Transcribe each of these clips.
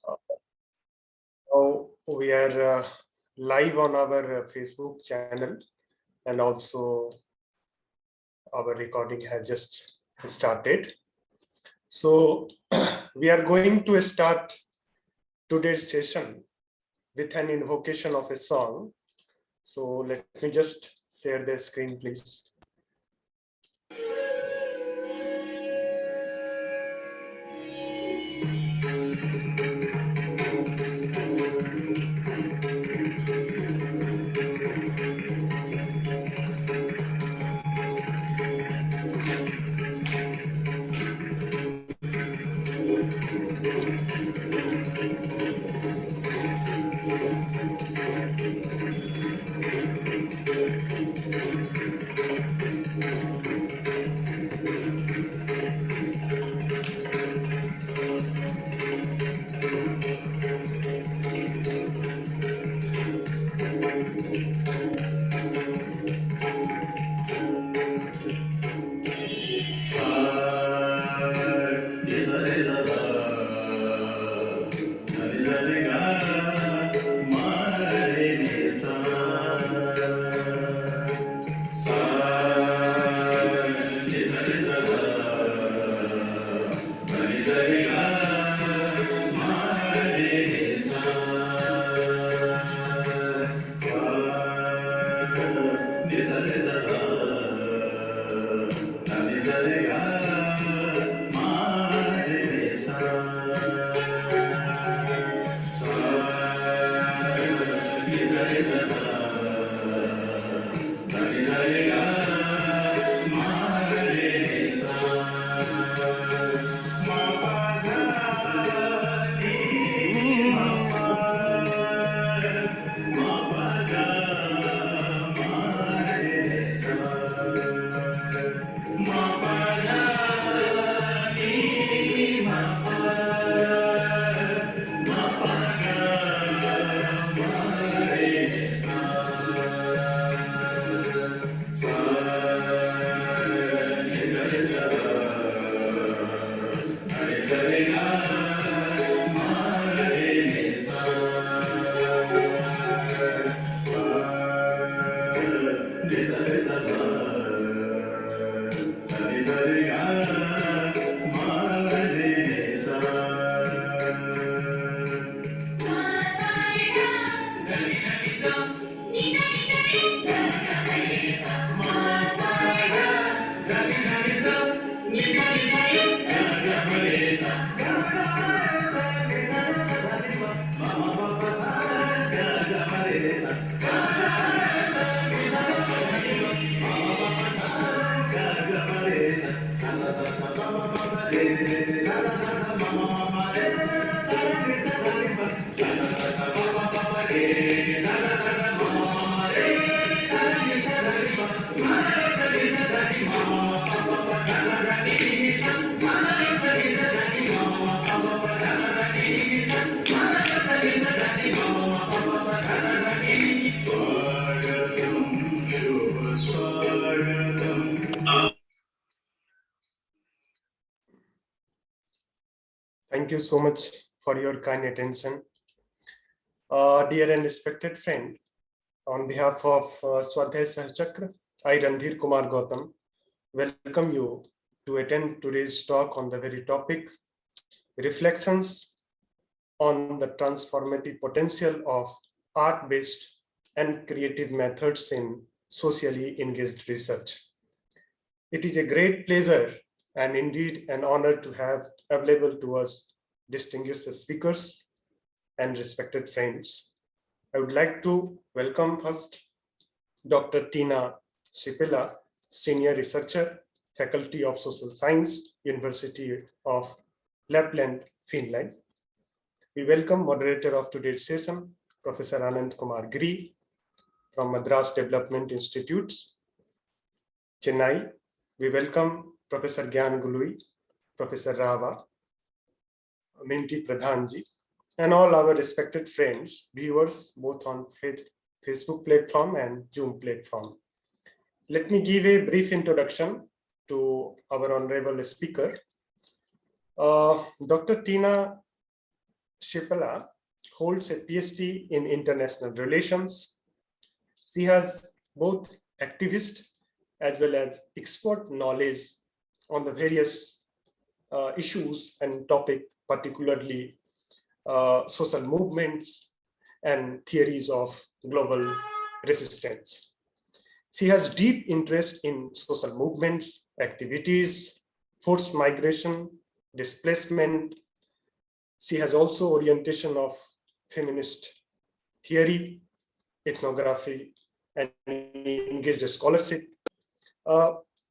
Now we are live on our Facebook channel, and also our recording has just started. So we are going to start today's session with an invocation of a song. So let me just share the screen, please. Thank you so much for your kind attention. Dear and respected friend, on behalf of Swadhyay Sahachakra, I, Randhir Kumar Gautam, welcome you to attend today's talk on the very topic, reflections on the transformative potential of art-based and creative methods in socially engaged research. It is a great pleasure and indeed an honor to have available to us distinguished speakers and respected friends. I would like to welcome first Dr. Tiina, Seppälä, Senior Researcher, Faculty of Social Science, University of Lapland, Finland. We welcome Moderator of today's session, Professor Ananta Giri from Madras Development Institute, Chennai. We welcome Professor Gyan Gului, Professor Rava, Minty Pradhanji, and all our respected friends, viewers, both on Facebook platform and Zoom platform. Let me give a brief introduction to our honorable speaker. Dr. Tiina Seppälä holds a PhD in international relations. She has both activist as well as expert knowledge on the various issues and topic, particularly social movements and theories of global resistance. She has deep interest in social movements, activities, forced migration, displacement. She has also orientation of feminist theory, ethnography, and engaged scholarship.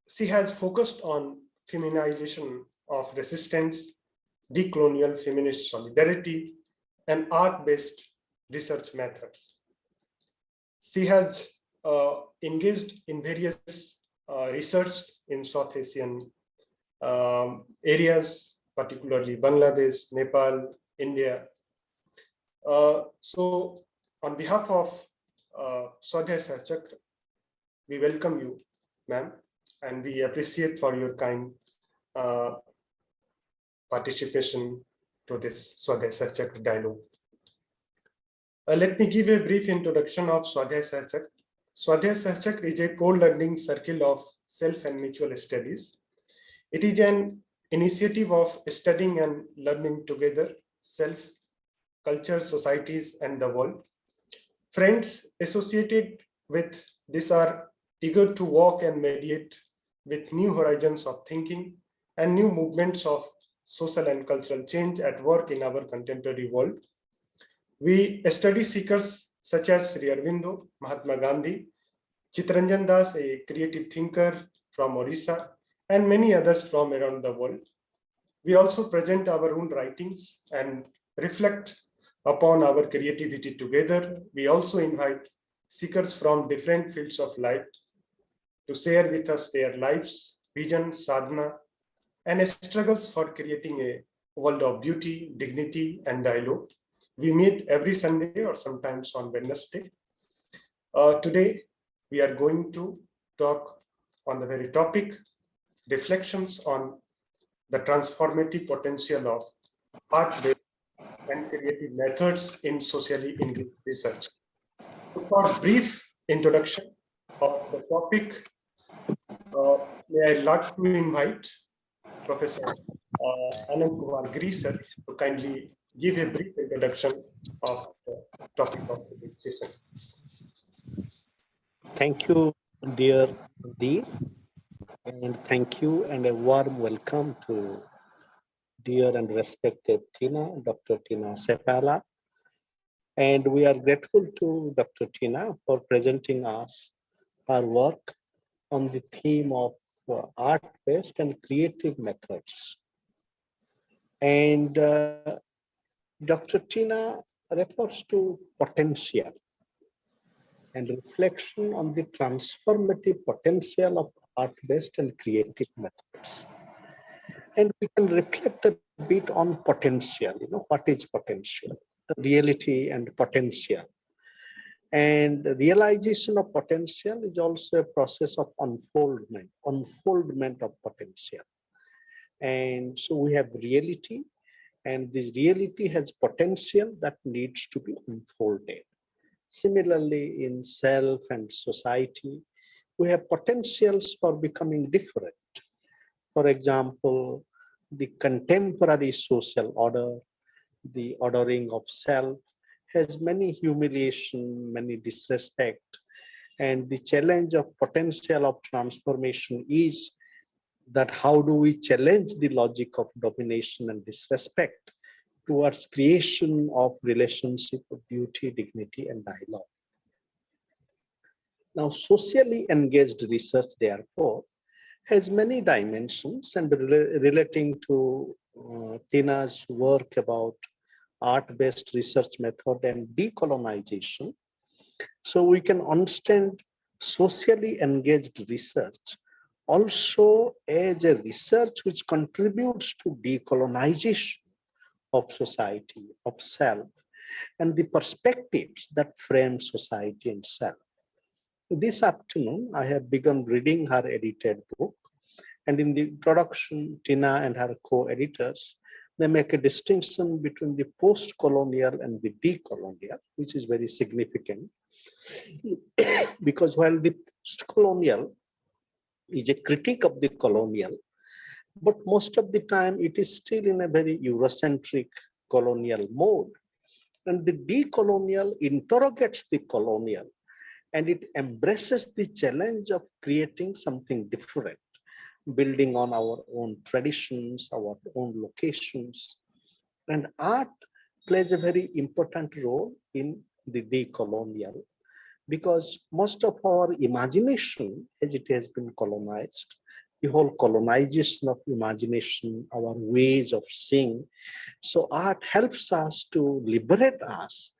She has focused on feminization of resistance, decolonial feminist solidarity, and art-based research methods. She has engaged in various research in South Asian areas, particularly Bangladesh, Nepal, India. So on behalf of Swadhyay Sahachakra, we welcome you, ma'am, and we appreciate for your kind participation to this Swadhyay Sahachakra dialogue. Let me give a brief introduction of Swadhyay Sahachakra. Swadhyay Sahachakra is a co-learning circle of self and mutual studies. It is an initiative of studying and learning together, self, culture, societies, and the world. Friends associated with this are eager to walk and mediate with new horizons of thinking and new movements of social and cultural change at work in our contemporary world. We study seekers such as Sri Aurobindo, Mahatma Gandhi, Chittaranjan Das, a creative thinker from Orissa, and many others from around the world. We also present our own writings and reflect upon our creativity together. We also invite seekers from different fields of life to share with us their lives, vision, sadhana, and struggles for creating a world of beauty, dignity, and dialogue. We meet every Sunday or sometimes on Wednesday. Today, we are going to talk on the very topic, reflections on the transformative potential of art-based and creative methods in socially engaged research. For a brief introduction of the topic, may I like to invite Professor Ananta Giri sir to kindly give a brief introduction of the topic of the session. Thank you, dear Randhir, and thank you and a warm welcome to dear and respected Tiina, Dr. Tiina Seppälä. And we are grateful to Dr. Tiina for presenting us her work on the theme of art-based and creative methods. And Dr. Tiina refers to potential and reflection on the transformative potential of art-based and creative methods. And we can reflect a bit on potential, what is potential, reality and potential. And the realization of potential is also a process of unfoldment of potential. And so we have reality, and this reality has potential that needs to be unfolded. Similarly, in self and society, we have potentials for becoming different. For example, the contemporary social order, the ordering of self, has many humiliation, many disrespect, and the challenge of potential of transformation is that how do we challenge the logic of domination and disrespect towards creation of relationship of beauty, dignity, and dialogue. Now, socially engaged research, therefore, has many dimensions, and relating to Tiina's work about art-based research method and decolonization. So we can understand socially engaged research also as a research which contributes to decolonization of society, of self, and the perspectives that frame society and self. This afternoon, I have begun reading her edited book, and in the introduction, Tiina and her co-editors, they make a distinction between the post-colonial and the decolonial, which is very significant. Because while the post-colonial is a critique of the colonial, but most of the time it is still in a very Eurocentric colonial mode. And the decolonial interrogates the colonial, and it embraces the challenge of creating something different, building on our own traditions, our own locations. And art plays a very important role in the decolonial, because most of our imagination, as it has been colonized, the whole colonization of imagination, our ways of seeing. So art helps us to liberate us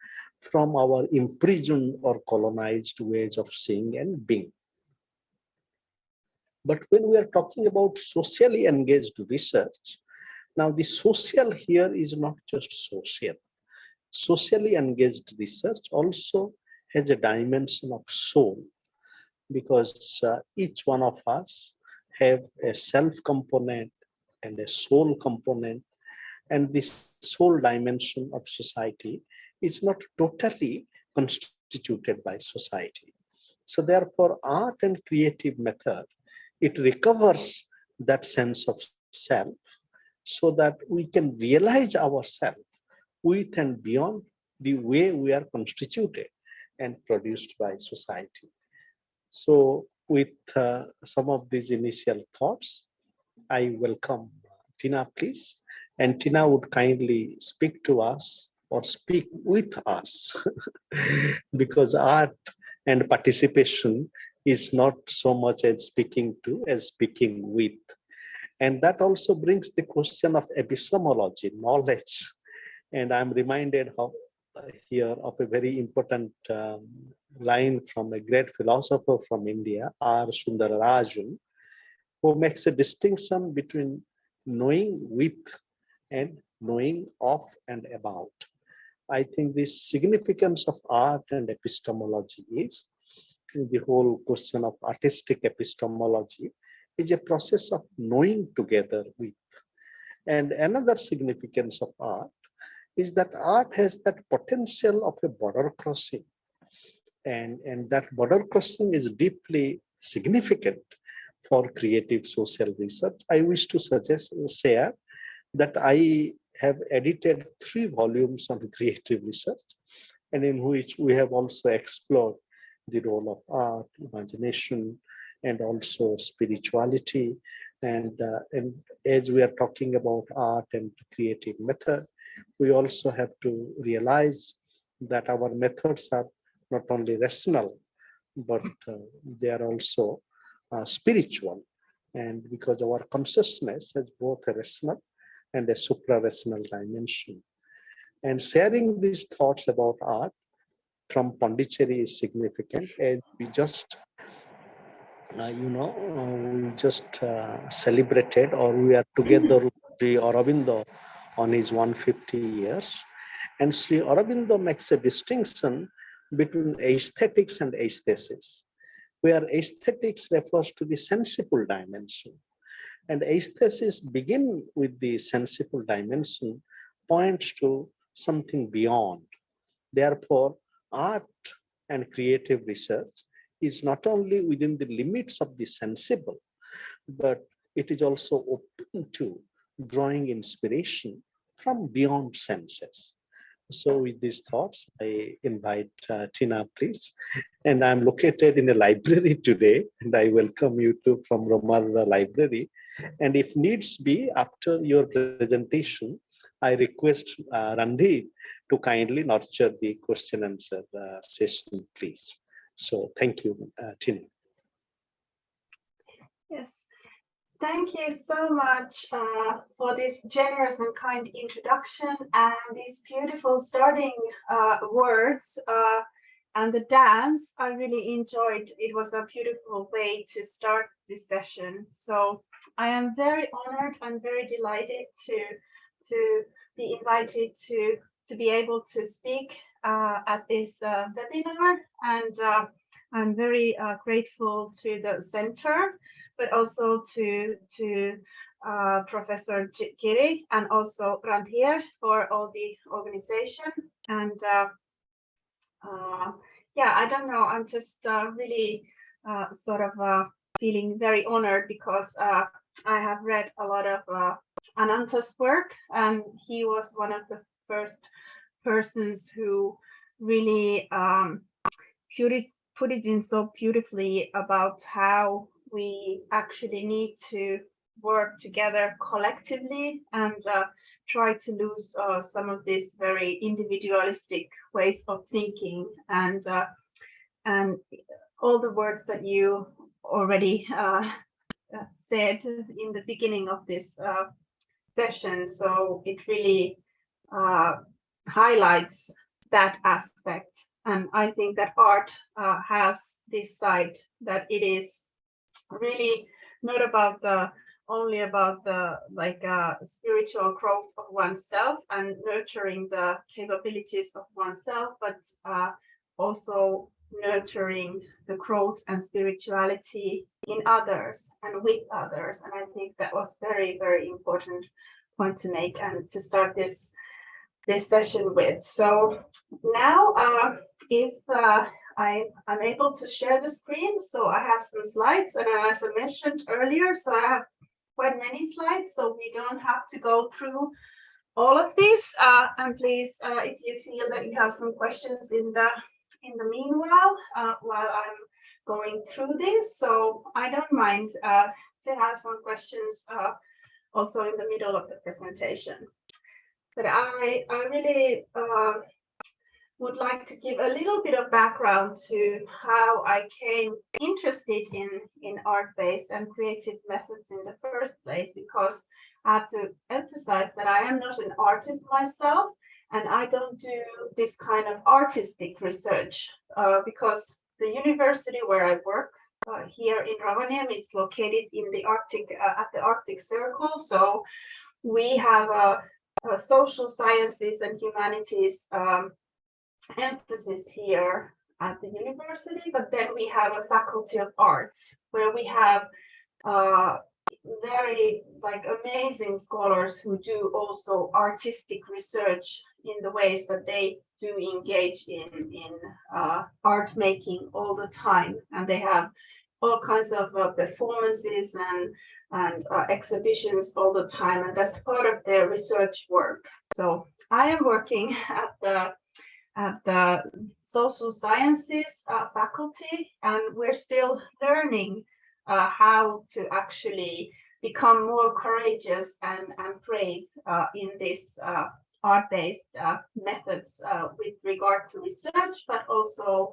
from our imprisoned or colonized ways of seeing and being. But when we are talking about socially engaged research, now the social here is not just social. Socially engaged research also has a dimension of soul, because each one of us have a self component and a soul component, and this soul dimension of society is not totally constituted by society. So therefore, art and creative method, it recovers that sense of self so that we can realize ourselves with and beyond the way we are constituted and produced by society. So with some of these initial thoughts, I welcome Tiina, please. And Tiina would kindly speak to us or speak with us because art and participation is not so much as speaking to as speaking with. And that also brings the question of epistemology, knowledge. And I'm reminded of here of a very important line from a great philosopher from India, R. Sundararajan, who makes a distinction between knowing with and knowing of and about. I think the significance of art and epistemology is the whole question of artistic epistemology is a process of knowing together with. And another significance of art is that art has that potential of a border crossing. And that border crossing is deeply significant for creative social research. I wish to share that I have edited 3 volumes on creative research, and in which we have also explored the role of art, imagination, and also spirituality. And as we are talking about art and creative method, we also have to realize that our methods are not only rational, but they are also spiritual. And because our consciousness has both a rational and a supra-rational dimension. And sharing these thoughts about art from Pondicherry is significant, as we just, we just celebrated, or we are together with Sri Aurobindo on his 150 years. And Sri Aurobindo makes a distinction between aesthetics and aesthesis, where aesthetics refers to the sensible dimension. And aesthesis begin with the sensible dimension, points to something beyond. Therefore, art and creative research is not only within the limits of the sensible, but it is also open to drawing inspiration from beyond senses. So with these thoughts, I invite Tiina, please. And I'm located in a library today, and I welcome you to from Romar Library. And if needs be, after your presentation, I request Randhir to kindly nurture the question answer session, please. So thank you, Tiina. Yes. Thank you so much for this generous and kind introduction and these beautiful starting words and the dance. I really enjoyed. It was a beautiful way to start this session. So I am very honored. I'm very delighted to be invited to be able to speak at this webinar, and I'm very grateful to the center, but also to Professor Giri and also Randhir for all the organization. And yeah, I don't know, I'm just really sort of feeling very honored because I have read a lot of Ananta's work, and he was one of the first persons who really put it in so beautifully about how we actually need to work together collectively and try to lose some of these very individualistic ways of thinking, and all the words that you already said in the beginning of this session. So it really highlights that aspect. And I think that art has this side, that it is really not about only about the spiritual growth of oneself and nurturing the capabilities of oneself, but also nurturing the growth and spirituality in others and with others. And I think that was very, very important point to make and to start this session with. So now if I'm able to share the screen, so I have some slides, and as I mentioned earlier, so I have quite many slides, so we don't have to go through all of these. And please, if you feel that you have some questions in the meanwhile, while I'm going through this, so I don't mind to have some questions also in the middle of the presentation. But I really would like to give a little bit of background to how I came interested in art-based and creative methods in the first place, because I have to emphasize that I am not an artist myself, and I don't do this kind of artistic research because the university where I work here in Rovaniemi, it's located in the Arctic, at the Arctic Circle. So we have a social sciences and humanities emphasis here at the university, but then we have a faculty of arts where we have very amazing scholars who do also artistic research in the ways that they do engage in art making all the time, and they have all kinds of performances and exhibitions all the time, and that's part of their research work. So I am working at the social sciences faculty, and we're still learning how to actually become more courageous and brave in this art-based methods with regard to research, but also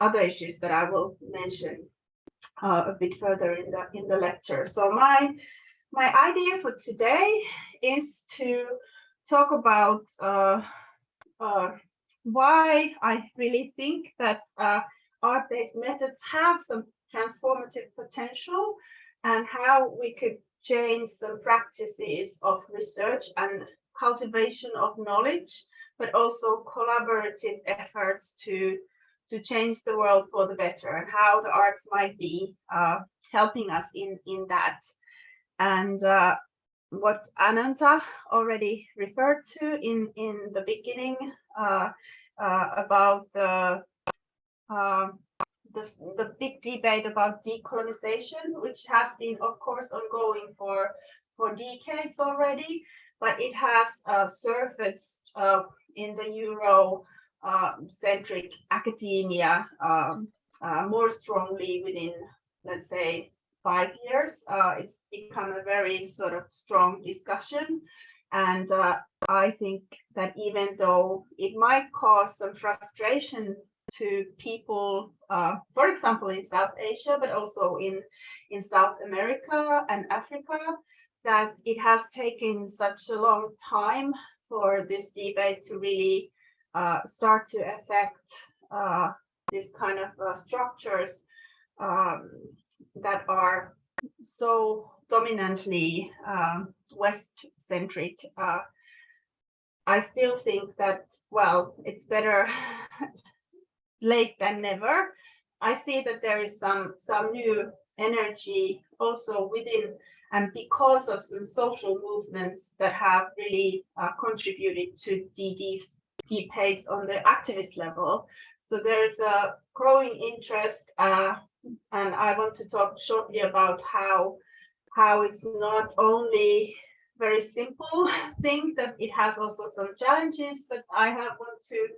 other issues that I will mention a bit further in the lecture. So my idea for today is to talk about why I really think that art-based methods have some transformative potential, and how we could change some practices of research and cultivation of knowledge, but also collaborative efforts to change the world for the better, and how the arts might be helping us in that. And what Ananta already referred to in the beginning about the big debate about decolonization, which has been, of course, ongoing for decades already, but it has surfaced in the Euro-centric academia more strongly within, let's say, 5 years. It's become a very sort of strong discussion, and I think that even though it might cause some frustration to people, for example, in South Asia, but also in South America and Africa, that it has taken such a long time for this debate to really start to affect this kind of structures that are so dominantly West-centric. I still think that, well, it's better late than never. I see that there is some new energy also within and because of some social movements that have really contributed to these debates on the activist level. So there's a growing interest, and I want to talk shortly about how it's not only very simple thing, that it has also some challenges, but I want to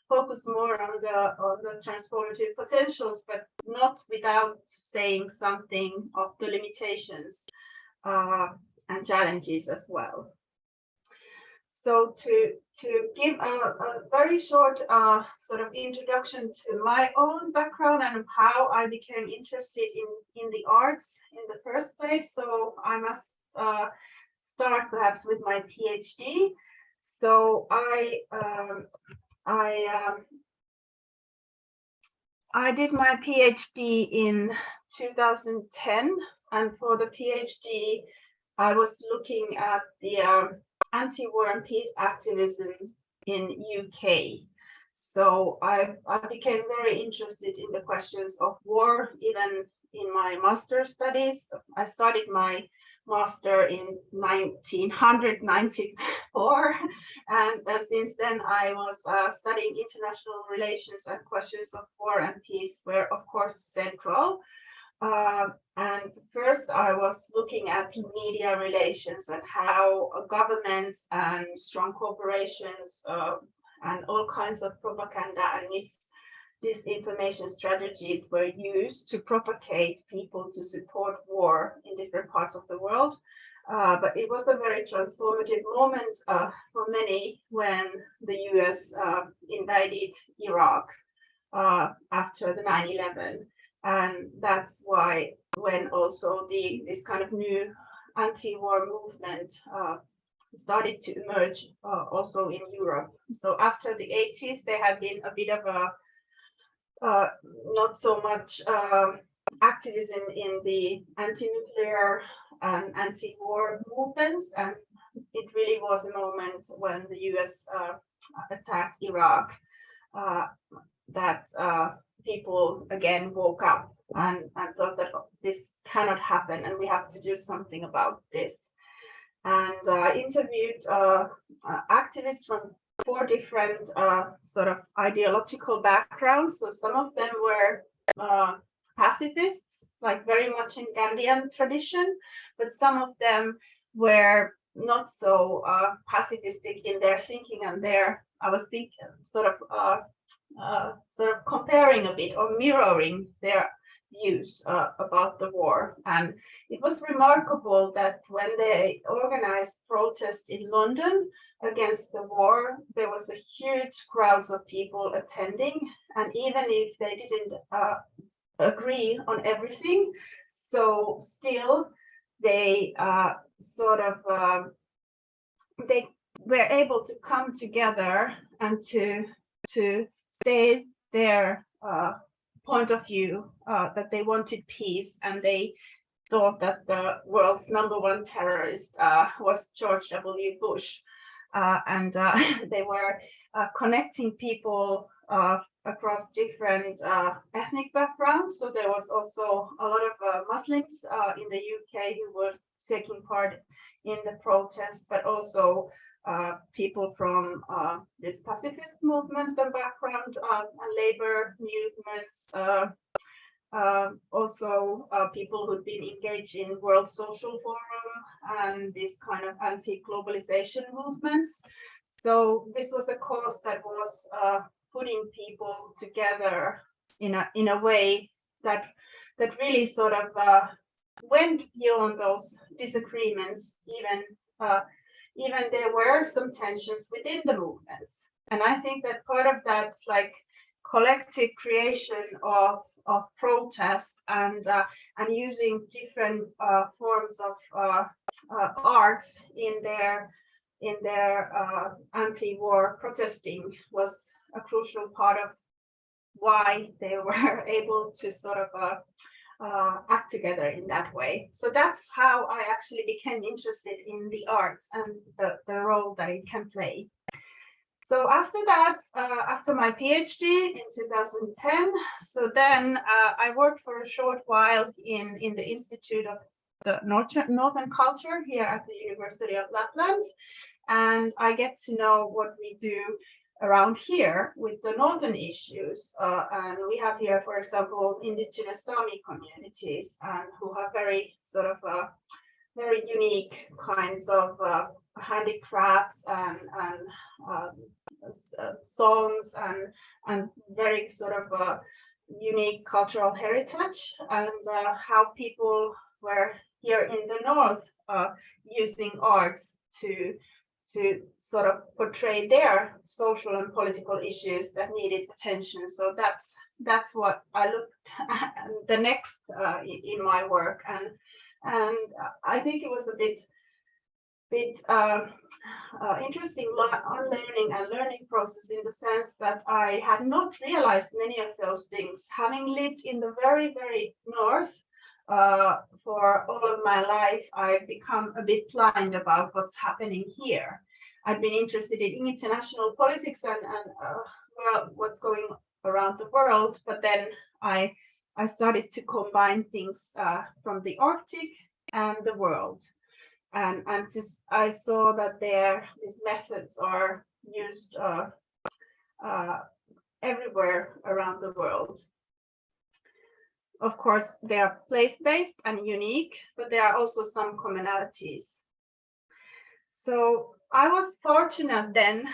focus more on the transformative potentials, but not without saying something of the limitations and challenges as well. So to give a very short sort of introduction to my own background and how I became interested in the arts in the first place. So I must start perhaps with my PhD. So I did my PhD in 2010, and for the PhD, I was looking at the anti-war and peace activism in UK. So I became very interested in the questions of war, even in my master's studies. I started my master in 1994, and since then I was studying international relations, and questions of war and peace were of course central. And first I was looking at media relations and how governments and strong corporations and all kinds of propaganda and disinformation strategies were used to propagate people to support war in different parts of the world. But it was a very transformative moment for many when the US invaded Iraq after the 9/11. And that's why when also this kind of new anti-war movement started to emerge also in Europe. So after the 80s, there had been a bit of a not so much activism in the anti-nuclear and anti-war movements, and it really was a moment when the US attacked Iraq that people again woke up and thought that this cannot happen and we have to do something about this. And I interviewed activists from 4 different sort of ideological backgrounds. So some of them were pacifists, like very much in Gandhian tradition, but some of them were not so pacifistic in their thinking, and I was thinking sort of comparing a bit or mirroring their views about the war. And it was remarkable that when they organized protests in London against the war, there was a huge crowds of people attending, and even if they didn't agree on everything, so still they they were able to come together and to state their point of view, that they wanted peace, and they thought that the world's #1 terrorist was George W. Bush. And they were connecting people across different ethnic backgrounds. So there was also a lot of Muslims in the UK who were taking part in the protest, but also people from these pacifist movements and background and labor movements, also people who'd been engaged in World Social Forum and this kind of anti-globalization movements. So this was a cause that was putting people together in a way that really sort of went beyond those disagreements. Even there were some tensions within the movements. And I think that part of that like collective creation of protest and using different forms of arts in their anti-war protesting was a crucial part of why they were able to sort of act together in that way. So that's how I actually became interested in the arts and the role that it can play. So after that, after my PhD in 2010, so then I worked for a short while in the Institute of the northern culture here at the University of Lapland, and I get to know what we do around here with the northern issues. And we have here, for example, indigenous Sami communities, and who have very sort of very unique kinds of handicrafts and songs and very sort of unique cultural heritage, and how people were here in the north using arts to sort of portray their social and political issues that needed attention. So that's what I looked at the next in my work, and I think it was a bit interesting unlearning and learning process, in the sense that I had not realized many of those things, having lived in the very, very north for all of my life. I've become a bit blind about what's happening here. I've been interested in international politics and well, what's going around the world, but then I started to combine things from the Arctic and the world, and just I saw that these methods are used everywhere around the world. Of course, they are place-based and unique, but there are also some commonalities. So I was fortunate then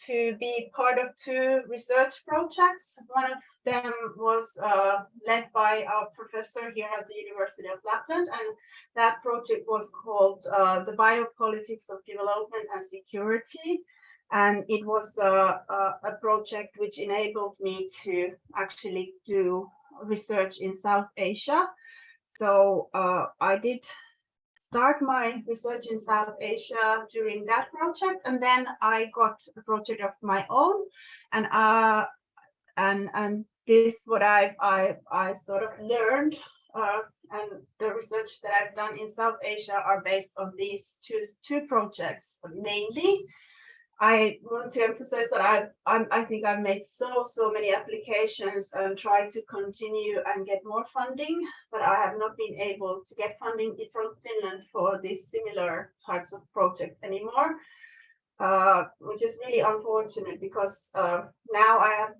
to be part of two research projects. One of them was led by our professor here at the University of Lapland, and that project was called The Biopolitics of Development and Security. And it was a project which enabled me to actually do research in South Asia. So I did start my research in South Asia during that project, and then I got a project of my own, and this what I sort of learned, and the research that I've done in South Asia are based on these two projects mainly. I want to emphasize that I think I've made so many applications and tried to continue and get more funding, but I have not been able to get funding from Finland for these similar types of projects anymore, which is really unfortunate, because now I've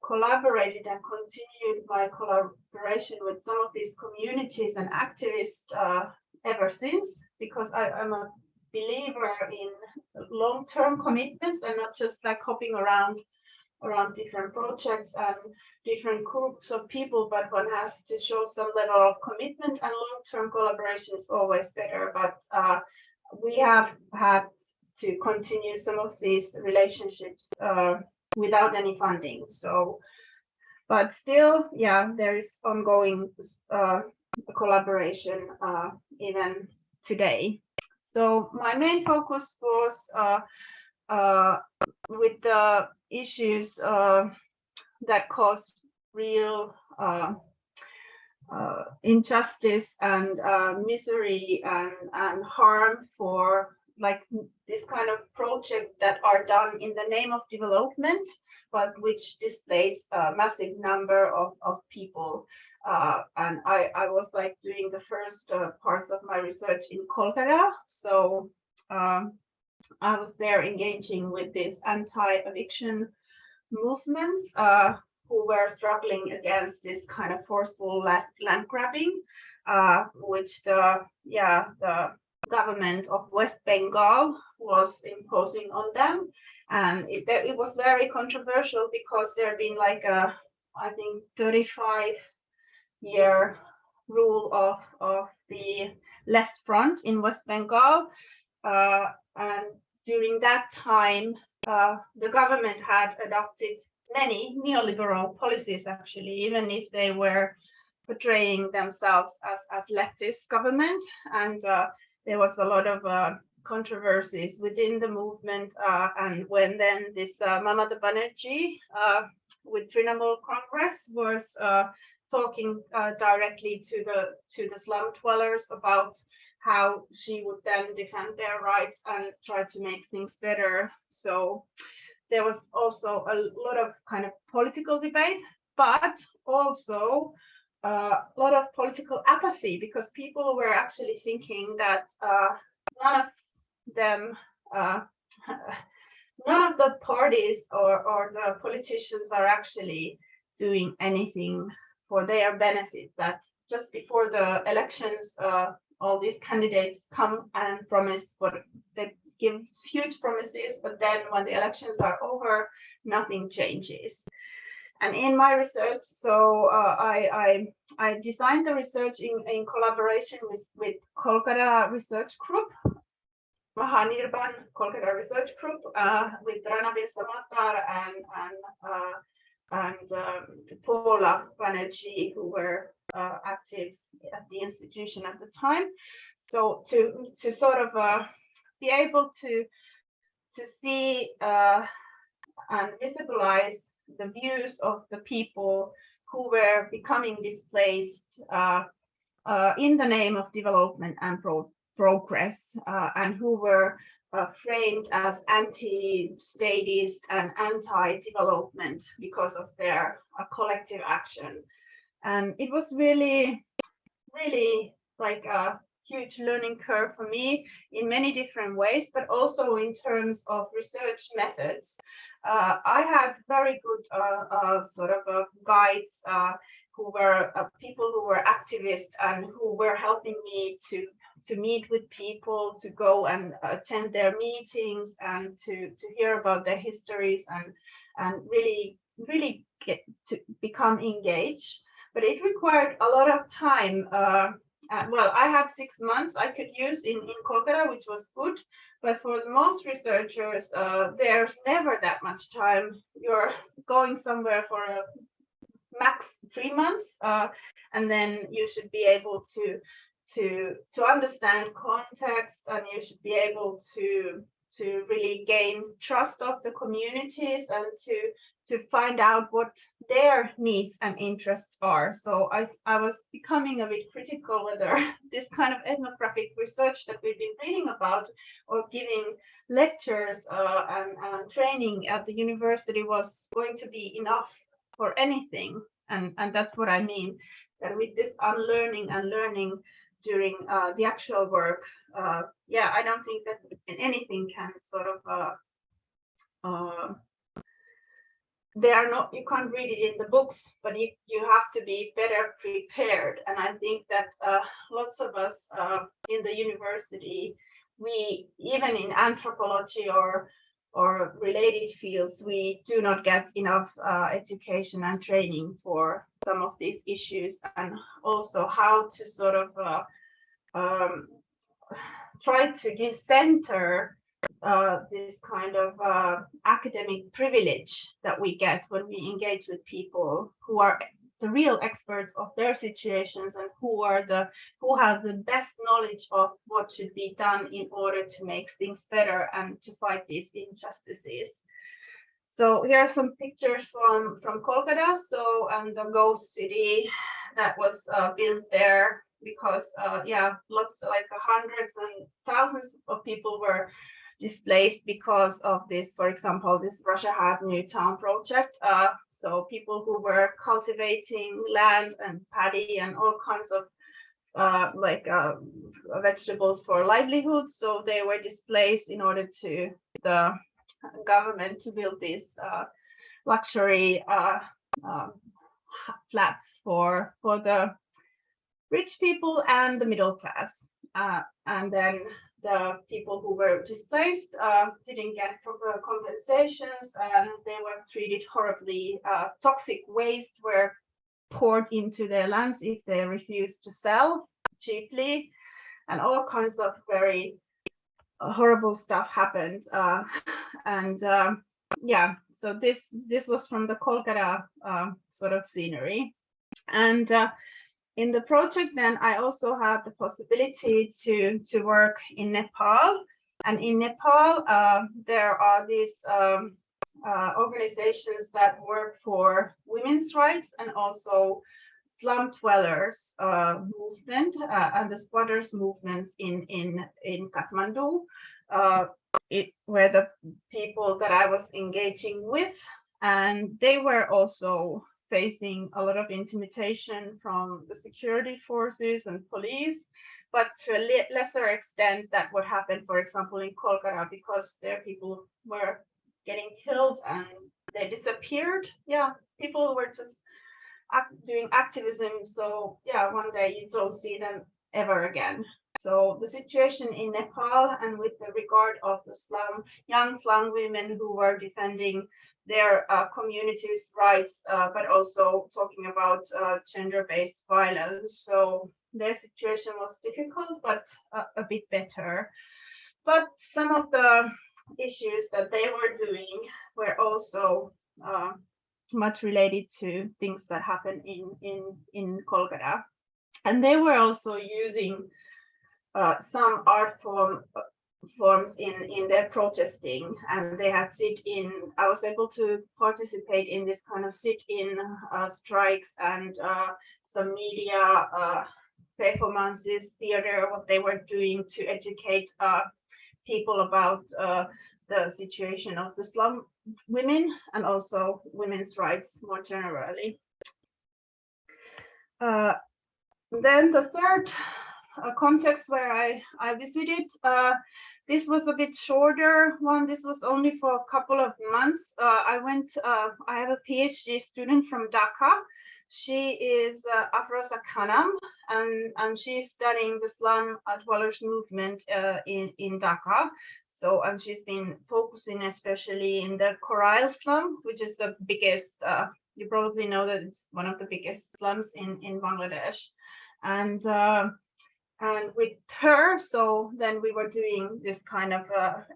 collaborated and continued my collaboration with some of these communities and activists ever since, because I'm a believer in long-term commitments and not just like hopping around different projects and different groups of people, but one has to show some level of commitment, and long-term collaboration is always better. But we have had to continue some of these relationships without any funding. So, but still, yeah, there is ongoing collaboration even today. So my main focus was with the issues that cause real injustice and misery and harm, for like this kind of project that are done in the name of development, but which displays a massive number of people. And I was like doing the first parts of my research in Kolkata. So I was there engaging with these anti-eviction movements who were struggling against this kind of forceful land grabbing, which the government of West Bengal was imposing on them. And it was very controversial, because there had been like a, I think, 35-year rule of the left front in West Bengal. And during that time, the government had adopted many neoliberal policies, actually, even if they were portraying themselves as leftist government. And there was a lot of controversies within the movement. And when then this Mamata Banerjee with Trinamool Congress was talking directly to the slum dwellers about how she would then defend their rights and try to make things better. So there was also a lot of kind of political debate, but also lot of political apathy, because people were actually thinking that none of them, none of the parties or the politicians are actually doing anything for their benefit, that just before the elections, all these candidates come and promise what they give huge promises, but then when the elections are over, nothing changes. And in my research, so I designed the research in collaboration with Kolkata Research Group, Mahanirban Kolkata Research Group, with Randhir and Paula Banerjee, who were active at the institution at the time. So to sort of be able to see and visibilize the views of the people who were becoming displaced in the name of development and progress, and who were framed as anti-statist and anti-development because of their collective action. And it was really, really like a huge learning curve for me in many different ways, but also in terms of research methods. I had very good sort of guides who were people who were activists and who were helping me to meet with people, to go and attend their meetings and to hear about their histories and really get to become engaged. But it required a lot of time. Well, I had 6 months I could use in Kolkata, which was good. But for most researchers, there's never that much time. You're going somewhere for a max 3 months, and then you should be able to understand context, and you should be able to really gain trust of the communities and to find out what their needs and interests are. So I was becoming a bit critical whether this kind of ethnographic research that we've been reading about or giving lectures and training at the university was going to be enough for anything. And that's what I mean, that with this unlearning and learning during the actual work, yeah, I don't think that anything can sort of they are not, you can't read it in the books, but you have to be better prepared. And I think that lots of us in the university, we, even in anthropology or related fields, we do not get enough education and training for some of these issues, and also how to sort of try to decenter this kind of academic privilege that we get when we engage with people who are the real experts of their situations and who have the best knowledge of what should be done in order to make things better and to fight these injustices. So here are some pictures from Kolkata, so and the ghost city that was built there because yeah, lots, like hundreds and thousands of people were displaced because of this, for example, this Russia Had New Town project. So people who were cultivating land and paddy and all kinds of vegetables for livelihood. So they were displaced in order to the government to build these luxury flats for the rich people and the middle class. And then the people who were displaced didn't get proper compensations, and they were treated horribly. Toxic waste were poured into their lands if they refused to sell cheaply, and all kinds of very horrible stuff happened. Yeah, so this was from the Kolkata sort of scenery. And in the project, then I also had the possibility to work in Nepal. And in Nepal, there are these organizations that work for women's rights and also slum dwellers movement and the squatters movements in Kathmandu, where the people that I was engaging with, and they were also facing a lot of intimidation from the security forces and police, but to a lesser extent that what happened, for example, in Kolkata, because there people were getting killed and they disappeared. Yeah, people were just doing activism. So yeah, one day you don't see them ever again. So the situation in Nepal, and with the regard of the young slum women who were defending their communities' rights, but also talking about gender-based violence. So their situation was difficult, but a bit better. But some of the issues that they were doing were also much related to things that happened in Kolkata. And they were also using some art forms in their protesting, and they had sit-in. I was able to participate in this kind of sit-in strikes and some media performances, theater, what they were doing to educate people about the situation of the slum women and also women's rights more generally. Then the third context where I visited, this was a bit shorter one. This was only for a couple of months. I have a PhD student from Dhaka. She is Afroza Khanam, and she's studying the slum dwellers movement in Dhaka. So, and she's been focusing especially in the Korail slum, which is the biggest, you probably know that it's one of the biggest slums in Bangladesh. And with her, so then we were doing this kind of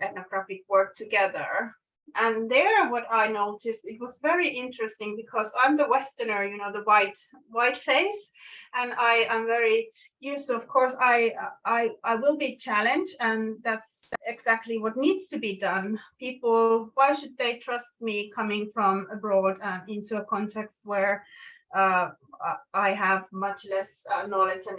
ethnographic work together. And there, what I noticed, it was very interesting because I'm the Westerner, you know, the white face, and I am very used to, of course, I will be challenged, and that's exactly what needs to be done. People, why should they trust me coming from abroad into a context where I have much less knowledge and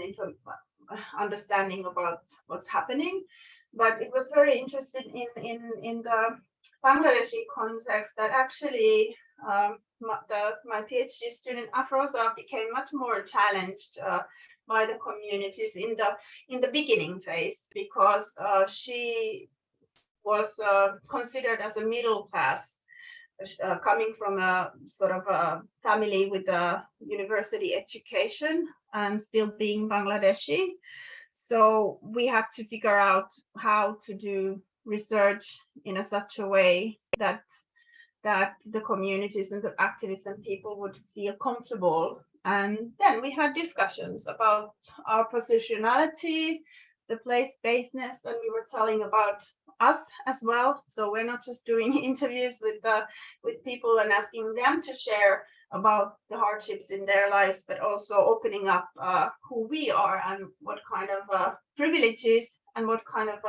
understanding about what's happening? But it was very interesting in the Bangladeshi context that actually my PhD student Afroza became much more challenged by the communities in the beginning phase, because she was considered as a middle class, coming from a sort of a family with a university education and still being Bangladeshi. So we had to figure out how to do research in such a way that the communities and the activists and people would feel comfortable. And then we had discussions about our positionality, the place-basedness, and we were telling about us as well. So we're not just doing interviews with people and asking them to share about the hardships in their lives, but also opening up who we are and what kind of privileges and what kind of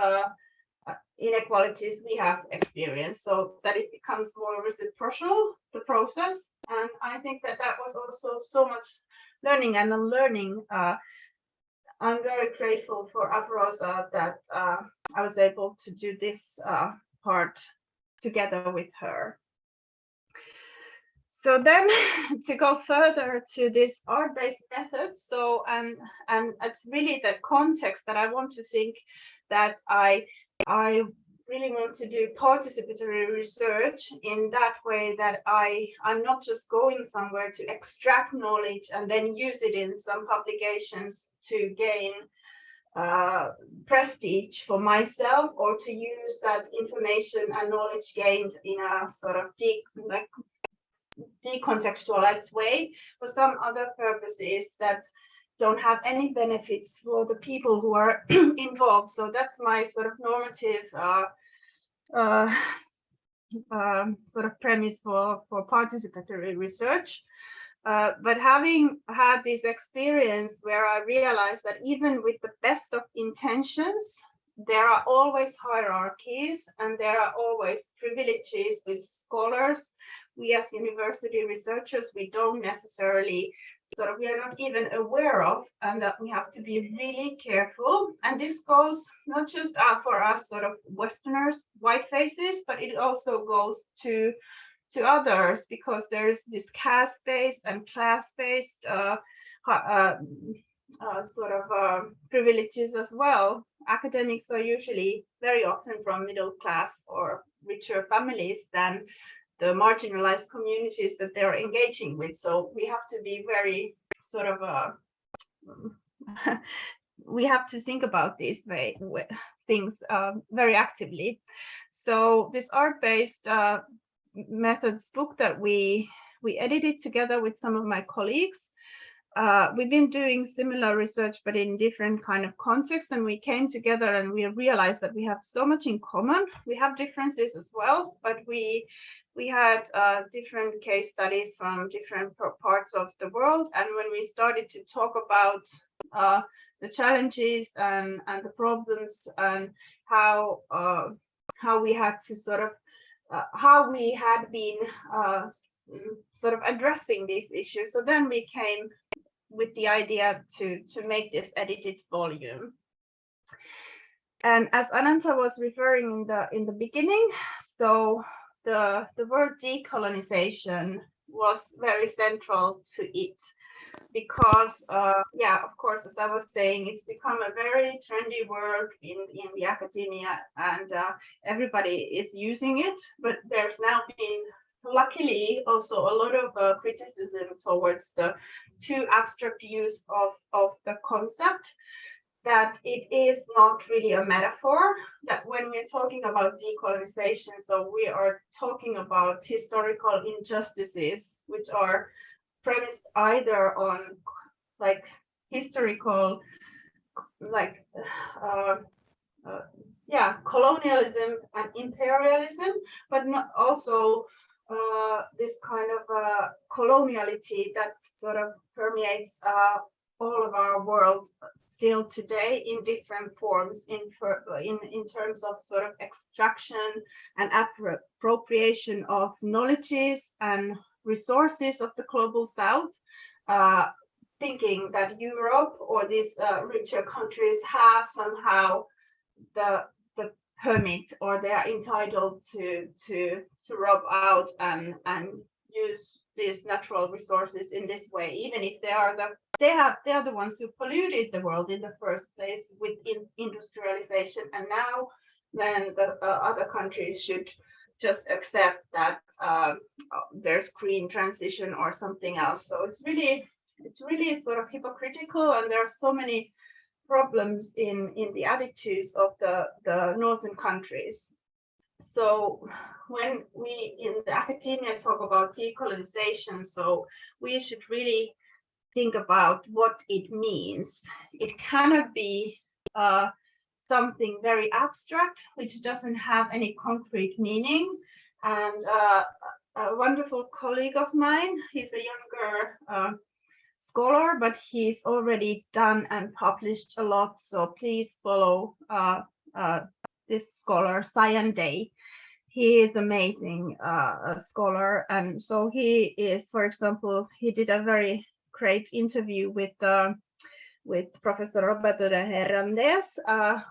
inequalities we have experienced, so that it becomes more reciprocal, the process. And I think that was also so much learning and unlearning. I'm very grateful for Afroza that I was able to do this part together with her. So then to go further to this art-based method, so and it's really the context that I want to think that I really want to do participatory research in that way, that I'm not just going somewhere to extract knowledge and then use it in some publications to gain prestige for myself, or to use that information and knowledge gained in a sort of decontextualized way for some other purposes that don't have any benefits for the people who are involved. So that's my sort of normative sort of premise for participatory research. But having had this experience where I realized that even with the best of intentions, there are always hierarchies and there are always privileges with scholars. We as university researchers, we don't necessarily we are not even aware of, and that we have to be really careful. And this goes not just for us sort of Westerners, white faces, but it also goes to to others, because there's this caste-based and class-based privileges as well. Academics are usually very often from middle class or richer families than the marginalized communities that they're engaging with. So we have to be very we have to think about these things very actively. So this art-based methods book that we edited together with some of my colleagues, we've been doing similar research but in different kind of contexts, and we came together and we realized that we have so much in common. We have differences as well, but we had different case studies from different parts of the world, and when we started to talk about the challenges and the problems and how we had to how we had been addressing these issues, so then we came with the idea to make this edited volume. And as Ananta was referring in the beginning, so the word decolonization was very central to it, because of course, as I was saying, it's become a very trendy word in the academia, and everybody is using it, but there's now been luckily also a lot of criticism towards the too abstract use of the concept, that it is not really a metaphor, that when we're talking about decolonization, so we are talking about historical injustices which are premised either on historical colonialism and imperialism, but not also this kind of coloniality that sort of permeates all of our world still today in different forms, in terms of sort of extraction and appropriation of knowledges and resources of the global south, thinking that Europe or these richer countries have somehow the permit, or they are entitled to rob out and use these natural resources in this way, even if they are the ones who polluted the world in the first place with industrialization, and now then the other countries should just accept that there's green transition or something else. So it's really sort of hypocritical, and there are so many problems in the attitudes of the northern countries. So when we in the academia talk about decolonization, so we should really think about what it means. It cannot be something very abstract, which doesn't have any concrete meaning. And a wonderful colleague of mine, he's a younger scholar, but he's already done and published a lot. So please follow this scholar, Cyan Day. He is amazing scholar. And so he is, for example, he did a very great interview with Professor Roberto de Hernández,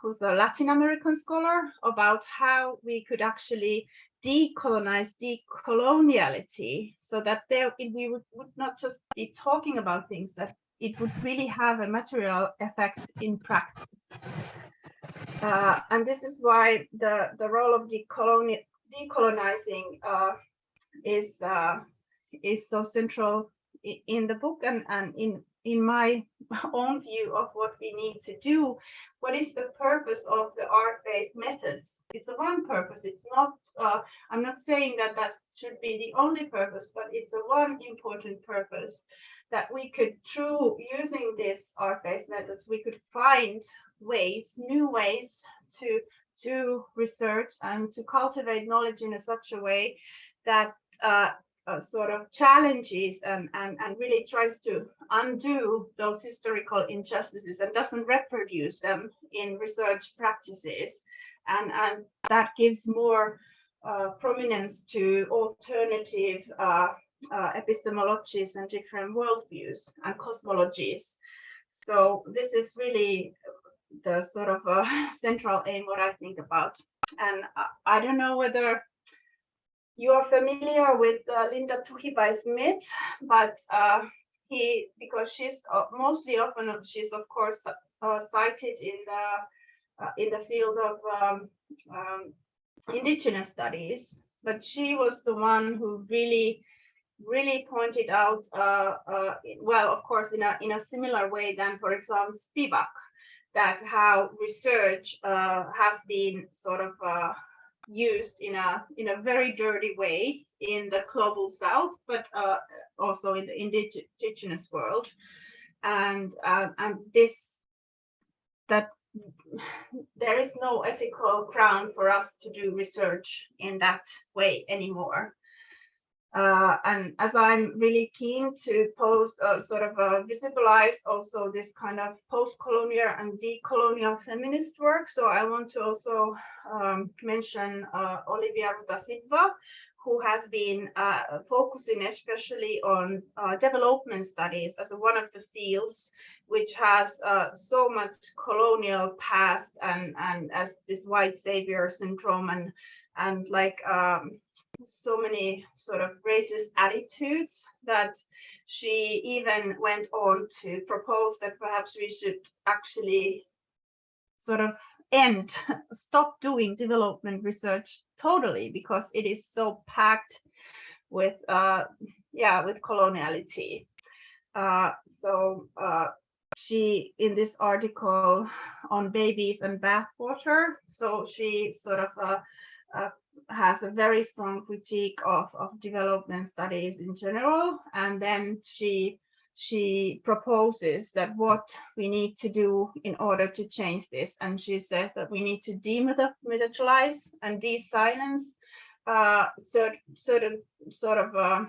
who's a Latin American scholar, about how we could actually decolonize decoloniality, so that we would not just be talking about things, that it would really have a material effect in practice. And this is why the role of decolonizing is so central in the book, and in my own view of what we need to do. What is the purpose of the art-based methods? It's one purpose. It's not, I'm not saying that should be the only purpose, but it's one important purpose, that we could, through using these art-based methods, we could find new ways to do research and to cultivate knowledge in such a way that sort of challenges and really tries to undo those historical injustices and doesn't reproduce them in research practices, and that gives more prominence to alternative epistemologies and different worldviews and cosmologies. So this is really the sort of central aim what I think about. And I don't know whether You are familiar with Linda Tuhibai's myth, but because she's she's of course cited in the field of indigenous studies, but she was the one who really pointed out, well, of course, in a similar way than, for example, Spivak, that how research has been sort of used in a very dirty way in the global south, but also in the indigenous world, and this, that there is no ethical ground for us to do research in that way anymore. And as I'm really keen to visualize also this kind of post-colonial and decolonial feminist work, so I want to also mention Olivia Ruta Silva, who has been focusing especially on development studies as one of the fields which has so much colonial past and as this white savior syndrome and like so many sort of racist attitudes that she even went on to propose that perhaps we should actually sort of stop doing development research totally, because it is so packed with with coloniality. She, in this article on babies and bathwater, so she sort of has a very strong critique of development studies in general, and then she proposes that what we need to do in order to change this, and she says that we need to demythologize and de-silence certain sort of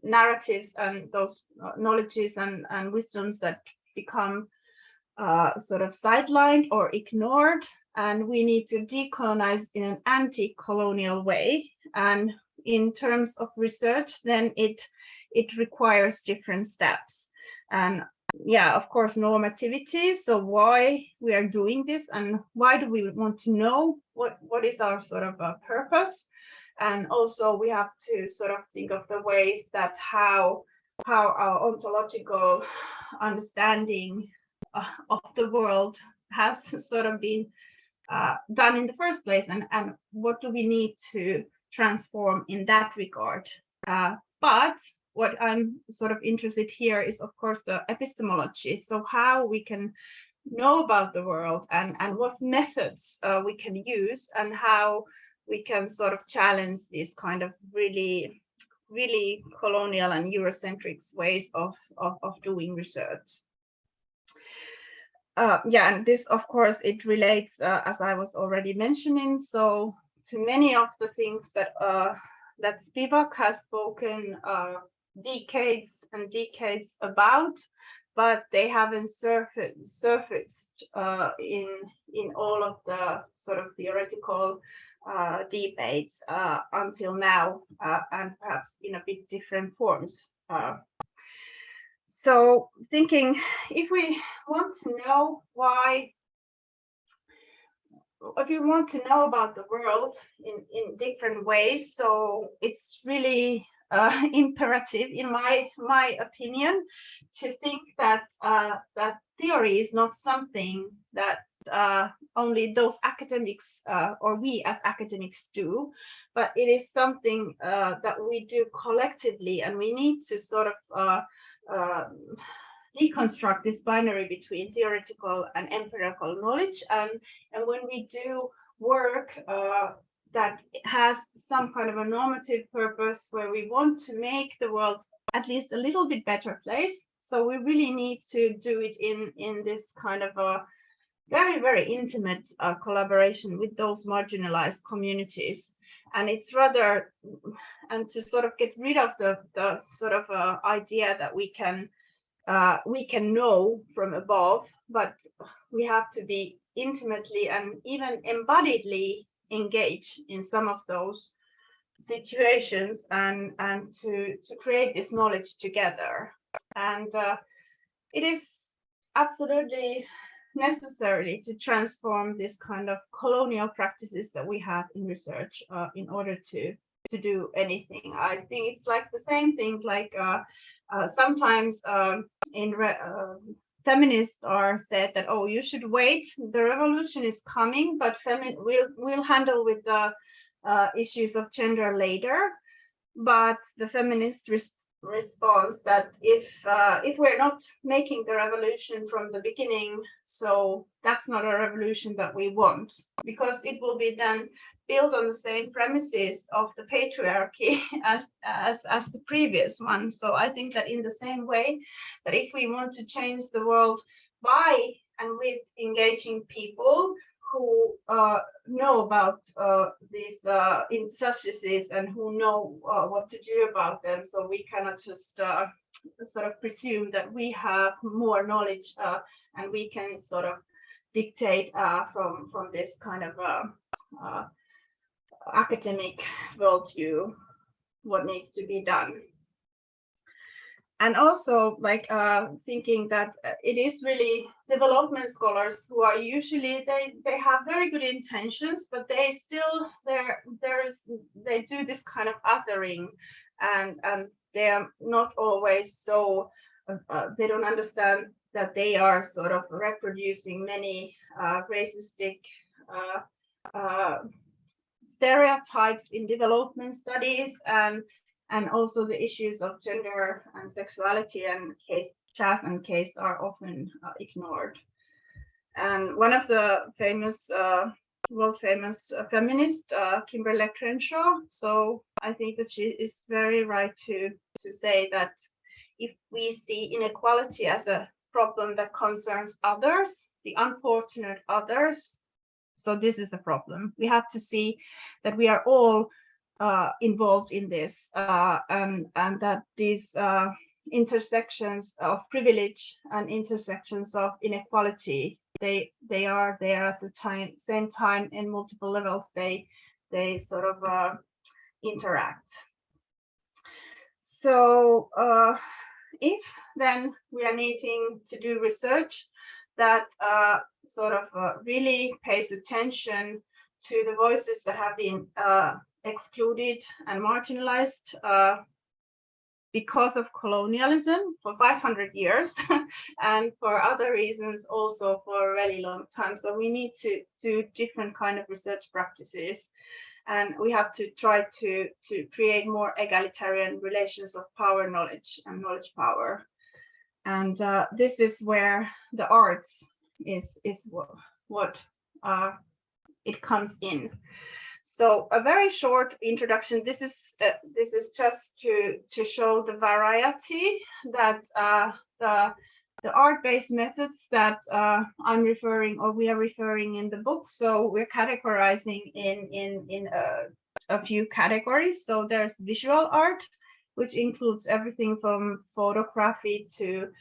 narratives and those knowledges and wisdoms that become sort of sidelined or ignored, and we need to decolonize in an anti-colonial way. And in terms of research, then it requires different steps. And yeah, of course, normativity. So why we are doing this, and why do we want to know what is our sort of purpose? And also we have to sort of think of the ways that how our ontological understanding of the world has sort of been done in the first place, and what do we need to transform in that regard. But what I'm sort of interested here is, of course, the epistemology. So how we can know about the world and what methods we can use, and how we can sort of challenge these kind of really colonial and Eurocentric ways of doing research. And this, of course, it relates, as I was already mentioning, so to many of the things that Spivak has spoken decades and decades about, but they haven't surfaced in all of the sort of theoretical debates until now, and perhaps in a bit different forms. So thinking, if we want to know if you want to know about the world in different ways, so it's really imperative, in my opinion, to think that that theory is not something that only those academics or we as academics do, but it is something that we do collectively, and we need to sort of deconstruct this binary between theoretical and empirical knowledge, and when we do work that has some kind of a normative purpose, where we want to make the world at least a little bit better place, so we really need to do it in this kind of a very intimate collaboration with those marginalized communities. And it's rather, and to sort of get rid of the sort of idea that we can know from above, but we have to be intimately and even embodiedly engaged in some of those situations, and to create this knowledge together. And it is absolutely necessary to transform this kind of colonial practices that we have in research in order to to do anything. I think it's like the same thing, like sometimes feminists are said that, oh, you should wait, the revolution is coming, but we'll handle with the issues of gender later. But the feminist response that if we're not making the revolution from the beginning, so that's not a revolution that we want, because it will be then built on the same premises of the patriarchy as the previous one. So I think that in the same way, that if we want to change the world by and with engaging people who know about these injustices and who know what to do about them, so we cannot just sort of presume that we have more knowledge and we can sort of dictate from this kind of academic worldview what needs to be done. And also, like thinking that it is really development scholars who are usually, they have very good intentions, but they still they do this kind of othering, and they are not always so they don't understand that they are sort of reproducing many racistic stereotypes in development studies, and also the issues of gender and sexuality and class and caste are often ignored. And one of the famous, world famous feminist, Kimberly Crenshaw, so I think that she is very right to say that if we see inequality as a problem that concerns others, the unfortunate others, so this is a problem. We have to see that we are all involved in this, and that these intersections of privilege and intersections of inequality, they are there at the same time in multiple levels. They sort of interact. So if then we are needing to do research that sort of really pays attention to the voices that have been excluded and marginalized because of colonialism for 500 years and for other reasons also for a really long time. So we need to do different kind of research practices, and we have to try to create more egalitarian relations of power, knowledge, and knowledge power. And this is where the arts is what it comes in. So a very short introduction. This is just to show the variety that the art-based methods that I'm referring, or we are referring in the book. So we're categorizing in a few categories. So there's visual art, which includes everything from photography to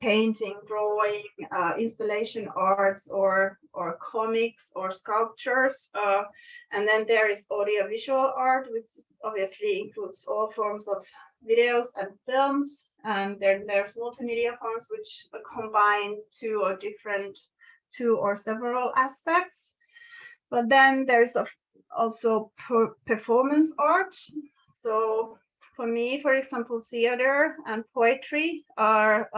painting, drawing, installation arts, or comics or sculptures. And then there is audiovisual art, which obviously includes all forms of videos and films. And then there's multimedia forms, which combine two or several aspects. But then there's also performance art. So for me, for example, theater and poetry are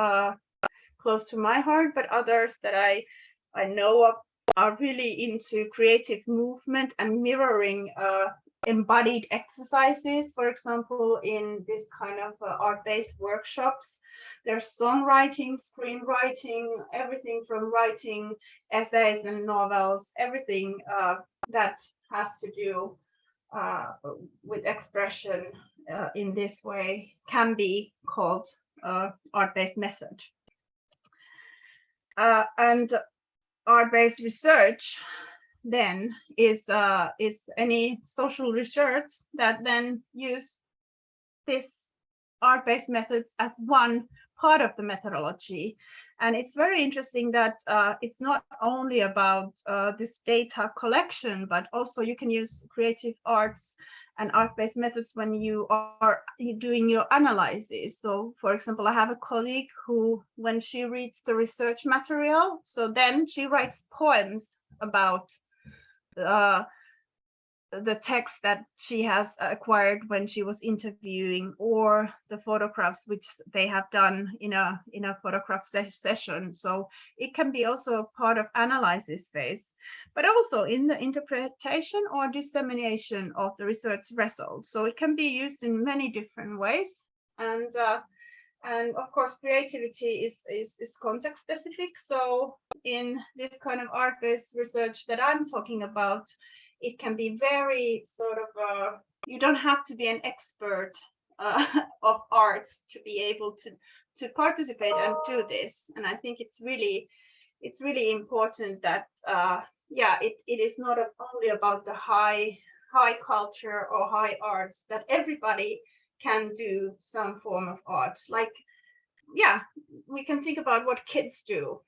close to my heart, but others that I know of are really into creative movement and mirroring embodied exercises. For example, in this kind of art-based workshops, there's songwriting, screenwriting, everything from writing essays and novels, everything that has to do with expression in this way can be called art-based method. And art-based research then is any social research that then use this art-based methods as one part of the methodology. And it's very interesting that it's not only about this data collection, but also you can use creative arts and art-based methods when you are doing your analysis. So for example, I have a colleague who, when she reads the research material, so then she writes poems about the text that she has acquired when she was interviewing, or the photographs which they have done in a photograph session. So it can be also part of analysis phase, but also in the interpretation or dissemination of the research results. So it can be used in many different ways. And of course, creativity is context specific. So in this kind of art-based research that I'm talking about, it can be very sort of, you don't have to be an expert of arts to be able to participate and do this. And I think it's really important that, it is not only about the high culture or high arts, that everybody can do some form of art. Like, we can think about what kids do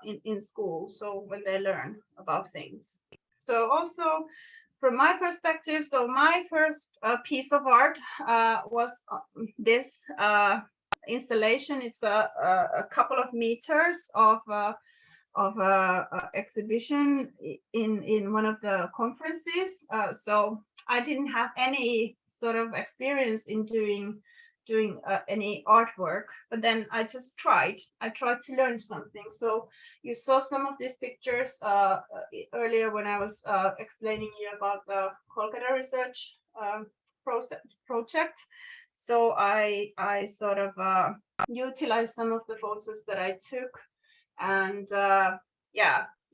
in school, so when they learn about things. So also from my perspective, so my first piece of art was this installation. It's a couple of meters of exhibition in one of the conferences. So I didn't have any sort of experience in doing any artwork, but then I just tried to learn something. So you saw some of these pictures earlier when I was explaining you about the Kolkata research project. So I sort of utilized some of the photos that I took, and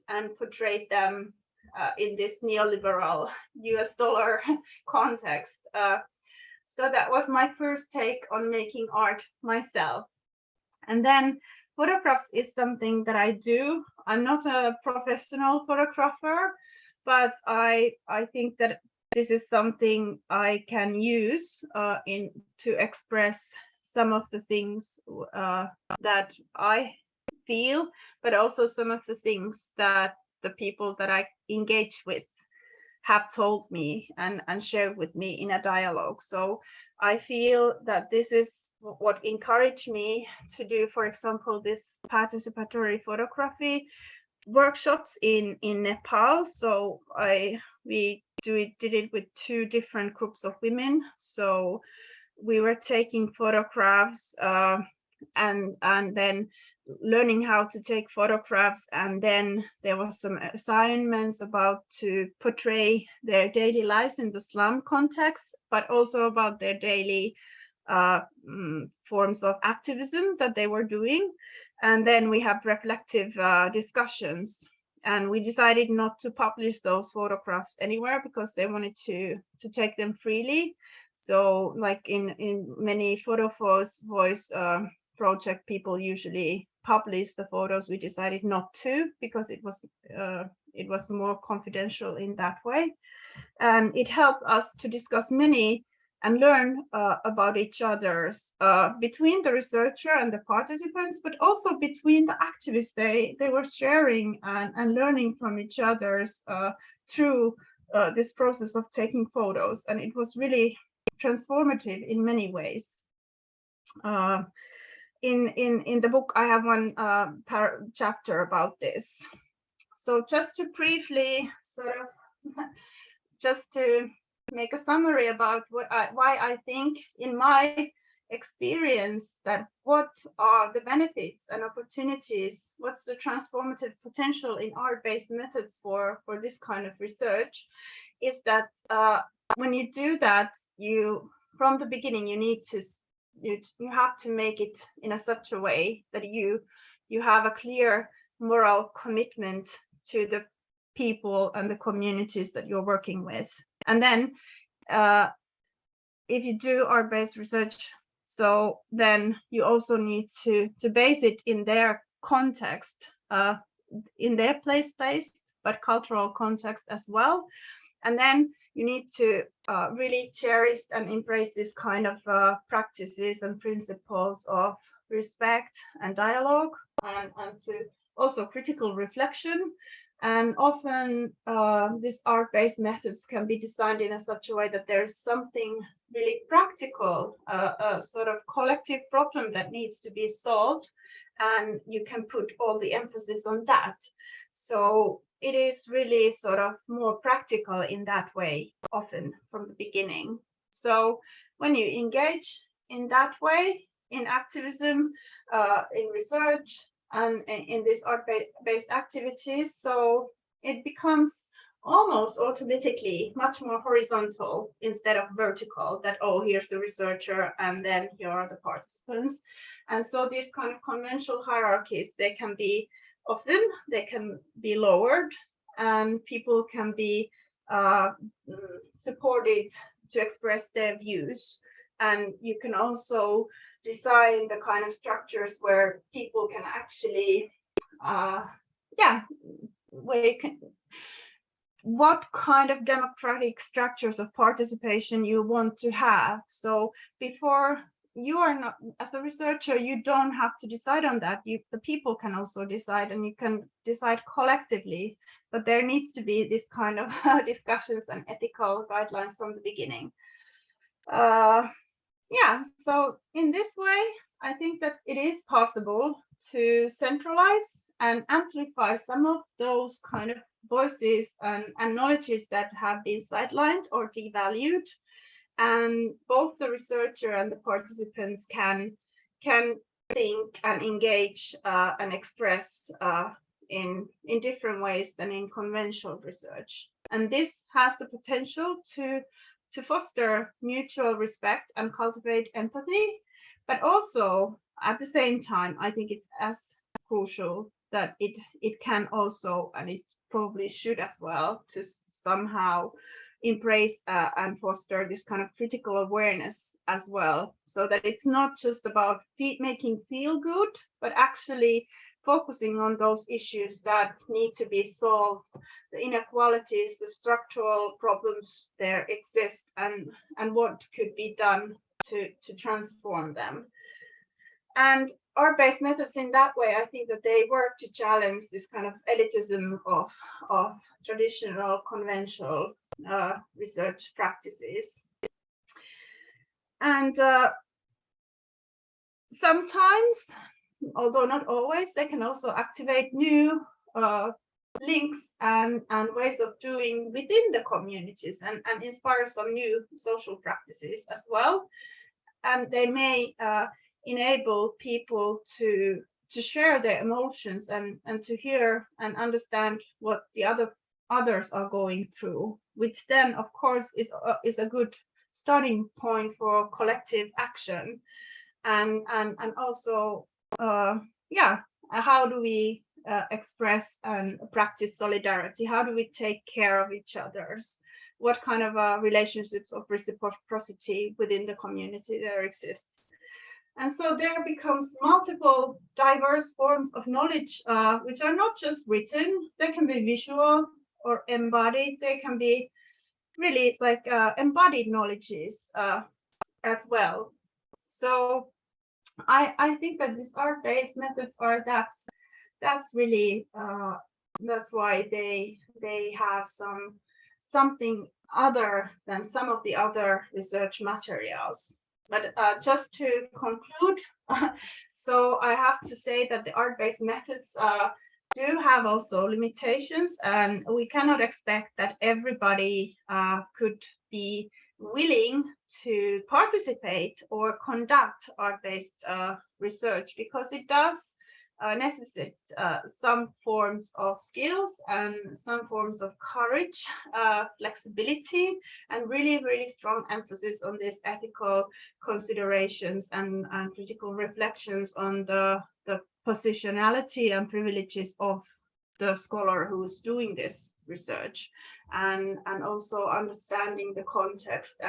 and portrayed them in this neoliberal US dollar context. So that was my first take on making art myself. And then photographs is something that I do. I'm not a professional photographer, but I think that this is something I can use to express some of the things that I feel, but also some of the things that the people that I engage with have told me and shared with me in a dialogue. So I feel that this is what encouraged me to do, for example, this participatory photography workshops in Nepal. So we did it with 2 different groups of women. So we were taking photographs and then learning how to take photographs, and then there was some assignments about to portray their daily lives in the slum context, but also about their daily forms of activism that they were doing. And then we have reflective discussions, and we decided not to publish those photographs anywhere because they wanted to take them freely. So like in many photo voice project, people usually publish the photos. We decided not to, because it was more confidential in that way, and it helped us to discuss many and learn about each other's between the researcher and the participants, but also between the activists. They were sharing and learning from each other's through this process of taking photos, and it was really transformative in many ways. In the book, I have one chapter about this. So just to briefly sort of, just to make a summary about why I think, in my experience, that what are the benefits and opportunities, what's the transformative potential in art-based methods for this kind of research, is that when you do that, from the beginning, you have to make it in such a way that you have a clear moral commitment to the people and the communities that you're working with. And then if you do art-based research, so then you also need to base it in their context, in their place-based, but cultural context as well. And then you need to really cherish and embrace this kind of practices and principles of respect and dialogue, and to also critical reflection. And often these art-based methods can be designed in such a way that there's something really practical, a sort of collective problem that needs to be solved, and you can put all the emphasis on that. So it is really sort of more practical in that way, often from the beginning. So when you engage in that way, in activism, in research, and in these art-based activities, so it becomes almost automatically much more horizontal instead of vertical, that, oh, here's the researcher and then here are the participants. And so these kind of conventional hierarchies, they can be lowered, and people can be supported to express their views. And you can also design the kind of structures where people can actually, what kind of democratic structures of participation you want to have. So before, you are not, as a researcher, you don't have to decide on that. The people can also decide, and you can decide collectively, but there needs to be this kind of discussions and ethical guidelines from the beginning. So in this way, I think that it is possible to centralize and amplify some of those kind of voices and knowledges that have been sidelined or devalued. And both the researcher and the participants can think and engage and express in different ways than in conventional research. And this has the potential to foster mutual respect and cultivate empathy, but also at the same time, I think it's as crucial that it can also, and it probably should as well, to somehow embrace and foster this kind of critical awareness as well, so that it's not just about making feel good, but actually focusing on those issues that need to be solved, the inequalities, the structural problems there exist, and what could be done to transform them. And art-based methods in that way, I think that they work to challenge this kind of elitism of traditional, conventional research practices. And sometimes, although not always, they can also activate new links and ways of doing within the communities, and inspire some new social practices as well. And they may enable people to share their emotions and to hear and understand what the others are going through, which then of course is a good starting point for collective action. And also how do we express and practice solidarity? How do we take care of each other's? What kind of relationships of reciprocity within the community there exists? And so there becomes multiple diverse forms of knowledge, which are not just written. They can be visual or embodied. They can be really like embodied knowledges as well. So I think that these art-based methods are that's really that's why they have something other than some of the other research materials. But just to conclude, so I have to say that the art-based methods do have also limitations, and we cannot expect that everybody could be willing to participate or conduct art-based research, because it does necessitate some forms of skills and some forms of courage, flexibility, and really, really strong emphasis on these ethical considerations and critical reflections on the positionality and privileges of the scholar who's doing this research, and also understanding the context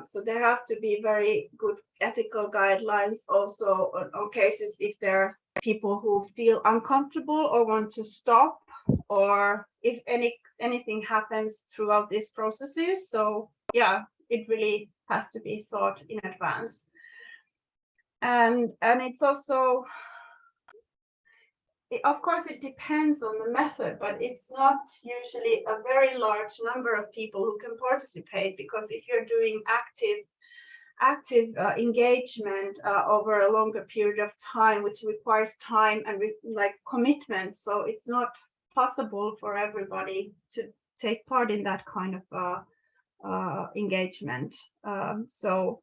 so there have to be very good ethical guidelines also on cases if there's people who feel uncomfortable or want to stop, or if anything happens throughout these processes. So it really has to be thought in advance. And it's also, of course, it depends on the method, but it's not usually a very large number of people who can participate, because if you're doing active active engagement over a longer period of time, which requires time and like commitment. So it's not possible for everybody to take part in that kind of engagement. So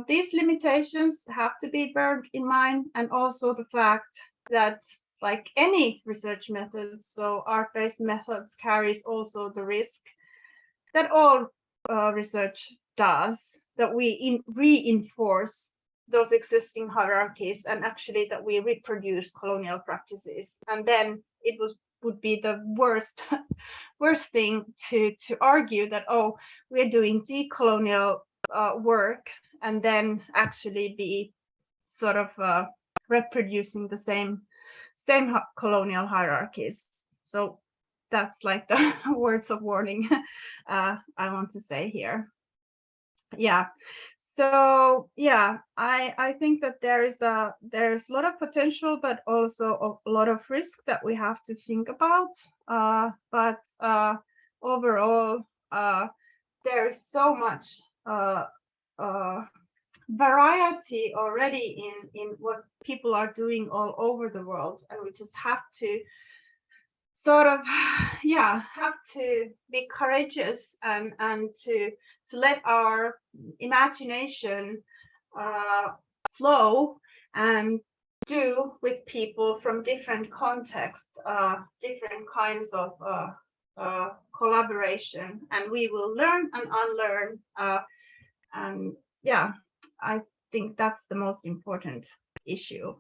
these limitations have to be borne in mind, and also the fact that, like any research methods, so art-based methods carries also the risk that all research does, that we reinforce those existing hierarchies, and actually that we reproduce colonial practices. And then it would be the worst thing to argue that, oh, we're doing decolonial work, and then actually be sort of reproducing the same colonial hierarchies. So that's like the words of warning I want to say here. Yeah. So yeah, I think that there's a lot of potential, but also a lot of risk that we have to think about. But overall, there is so much variety already in what people are doing all over the world, and we just have to sort of have to be courageous and to let our imagination flow and do with people from different contexts, different kinds of collaboration, and we will learn and unlearn. And yeah, I think that's the most important issue.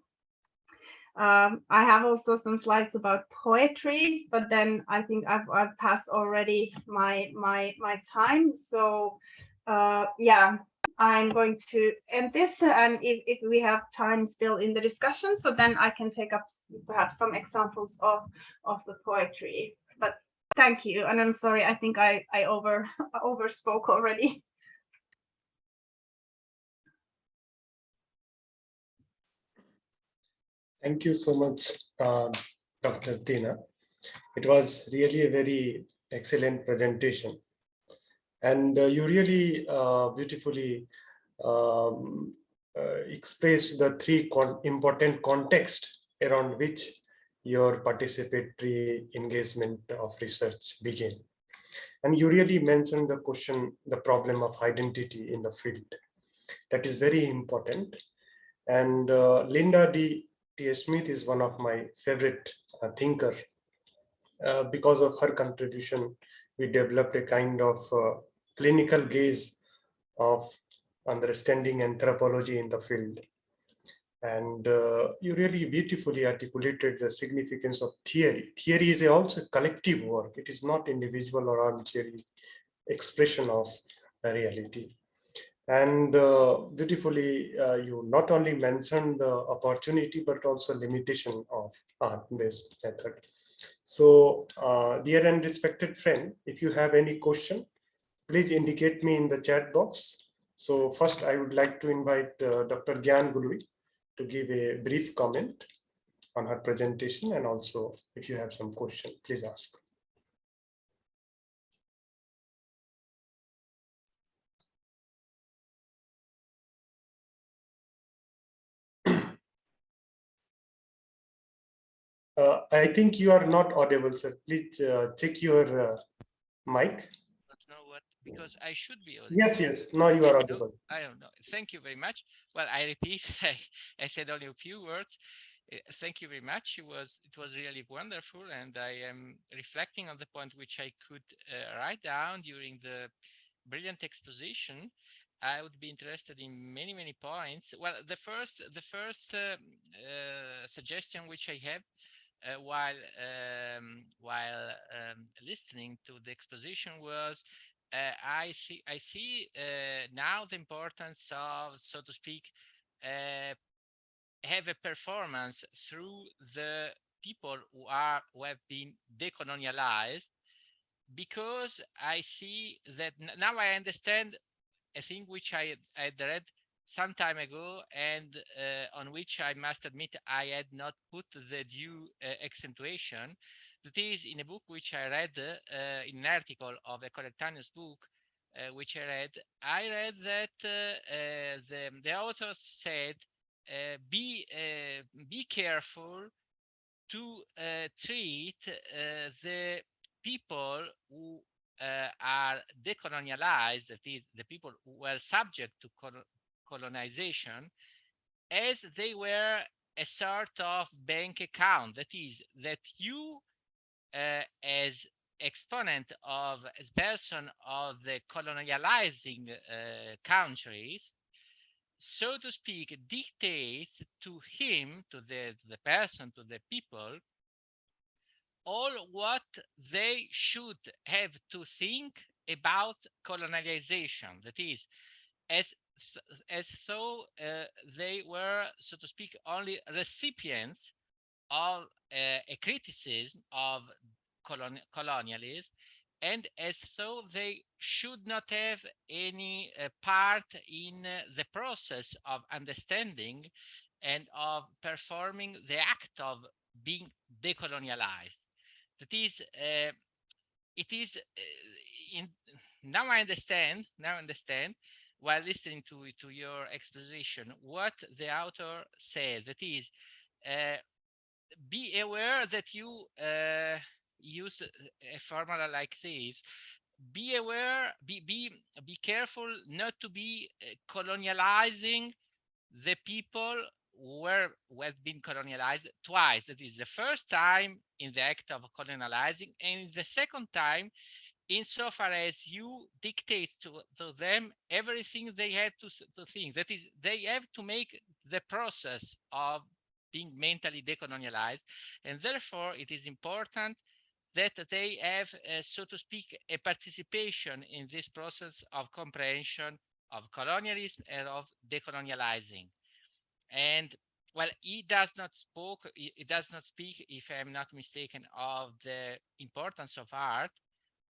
I have also some slides about poetry, but then I think I've passed already my time. So yeah, I'm going to end this, and if we have time still in the discussion, so then I can take up perhaps some examples of the poetry. But thank you, and I'm sorry, I think I overspoke already. Thank you so much, Dr. Tiina. It was really a very excellent presentation. And you really beautifully expressed the three important contexts around which your participatory engagement of research began. And you really mentioned the problem of identity in the field. That is very important. And Linda D. Smith is one of my favorite thinker. Because of her contribution, we developed a kind of clinical gaze of understanding anthropology in the field. And you really beautifully articulated the significance of theory. Theory is also collective work. It is not individual or arbitrary expression of the reality. And beautifully, you not only mentioned the opportunity, but also limitation of art-based method. So, dear and respected friend, if you have any question, please indicate me in the chat box. So first, I would like to invite Dr. Gyan Gului to give a brief comment on her presentation, and also if you have some question, please ask. I think you are not audible, sir. Please check your mic. I don't know what, because I should be audible. Yes. Now you are audible. I don't know. Thank you very much. Well, I repeat, I said only a few words. Thank you very much. It was really wonderful, and I am reflecting on the point which I could write down during the brilliant exposition. I would be interested in many points. Well, the first suggestion which I have while listening to the exposition was I see now the importance of, so to speak, have a performance through the people who have been decolonialized, because I see that now I understand a thing which I had read some time ago, and on which I must admit I had not put the due accentuation. That is, in a book which I read, in an article of a collectaneous book, which I read that the author said, be careful to treat the people who are decolonialized, that is, the people who were subject to colonization, as they were a sort of bank account. That is, that you, as exponent of, as person of the colonializing countries, so to speak, dictates to him, to the person, to the people, all what they should have to think about colonization. That is, as though they were, so to speak, only recipients of a criticism of colonialism, and as though they should not have any part in the process of understanding and of performing the act of being decolonialized. That is, it is now I understand while listening to your exposition what the author said. That is, be aware that you use a formula like this. Be aware, be careful not to be colonializing the people who have been colonialized twice. That is, the first time in the act of colonializing, and the second time insofar as you dictate to them everything they have to think. That is, they have to make the process of being mentally decolonialized, and therefore it is important that they have, so to speak, a participation in this process of comprehension of colonialism and of decolonializing. And well, he does not speak, if I'm not mistaken, of the importance of art.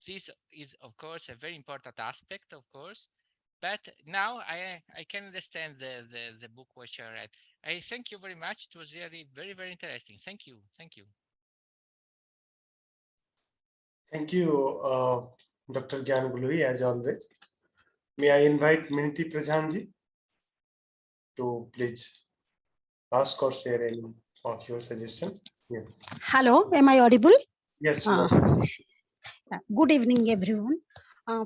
This is, of course, a very important aspect, of course. But now I can understand the book which I read. I thank you very much. It was really very, very interesting. Thank you. Thank you. Thank you, Dr. Gyan Guluri, as always. May I invite Miniti Pradhanji to please ask or share any of your suggestions? Yeah. Hello, am I audible? Yes. Good evening, everyone.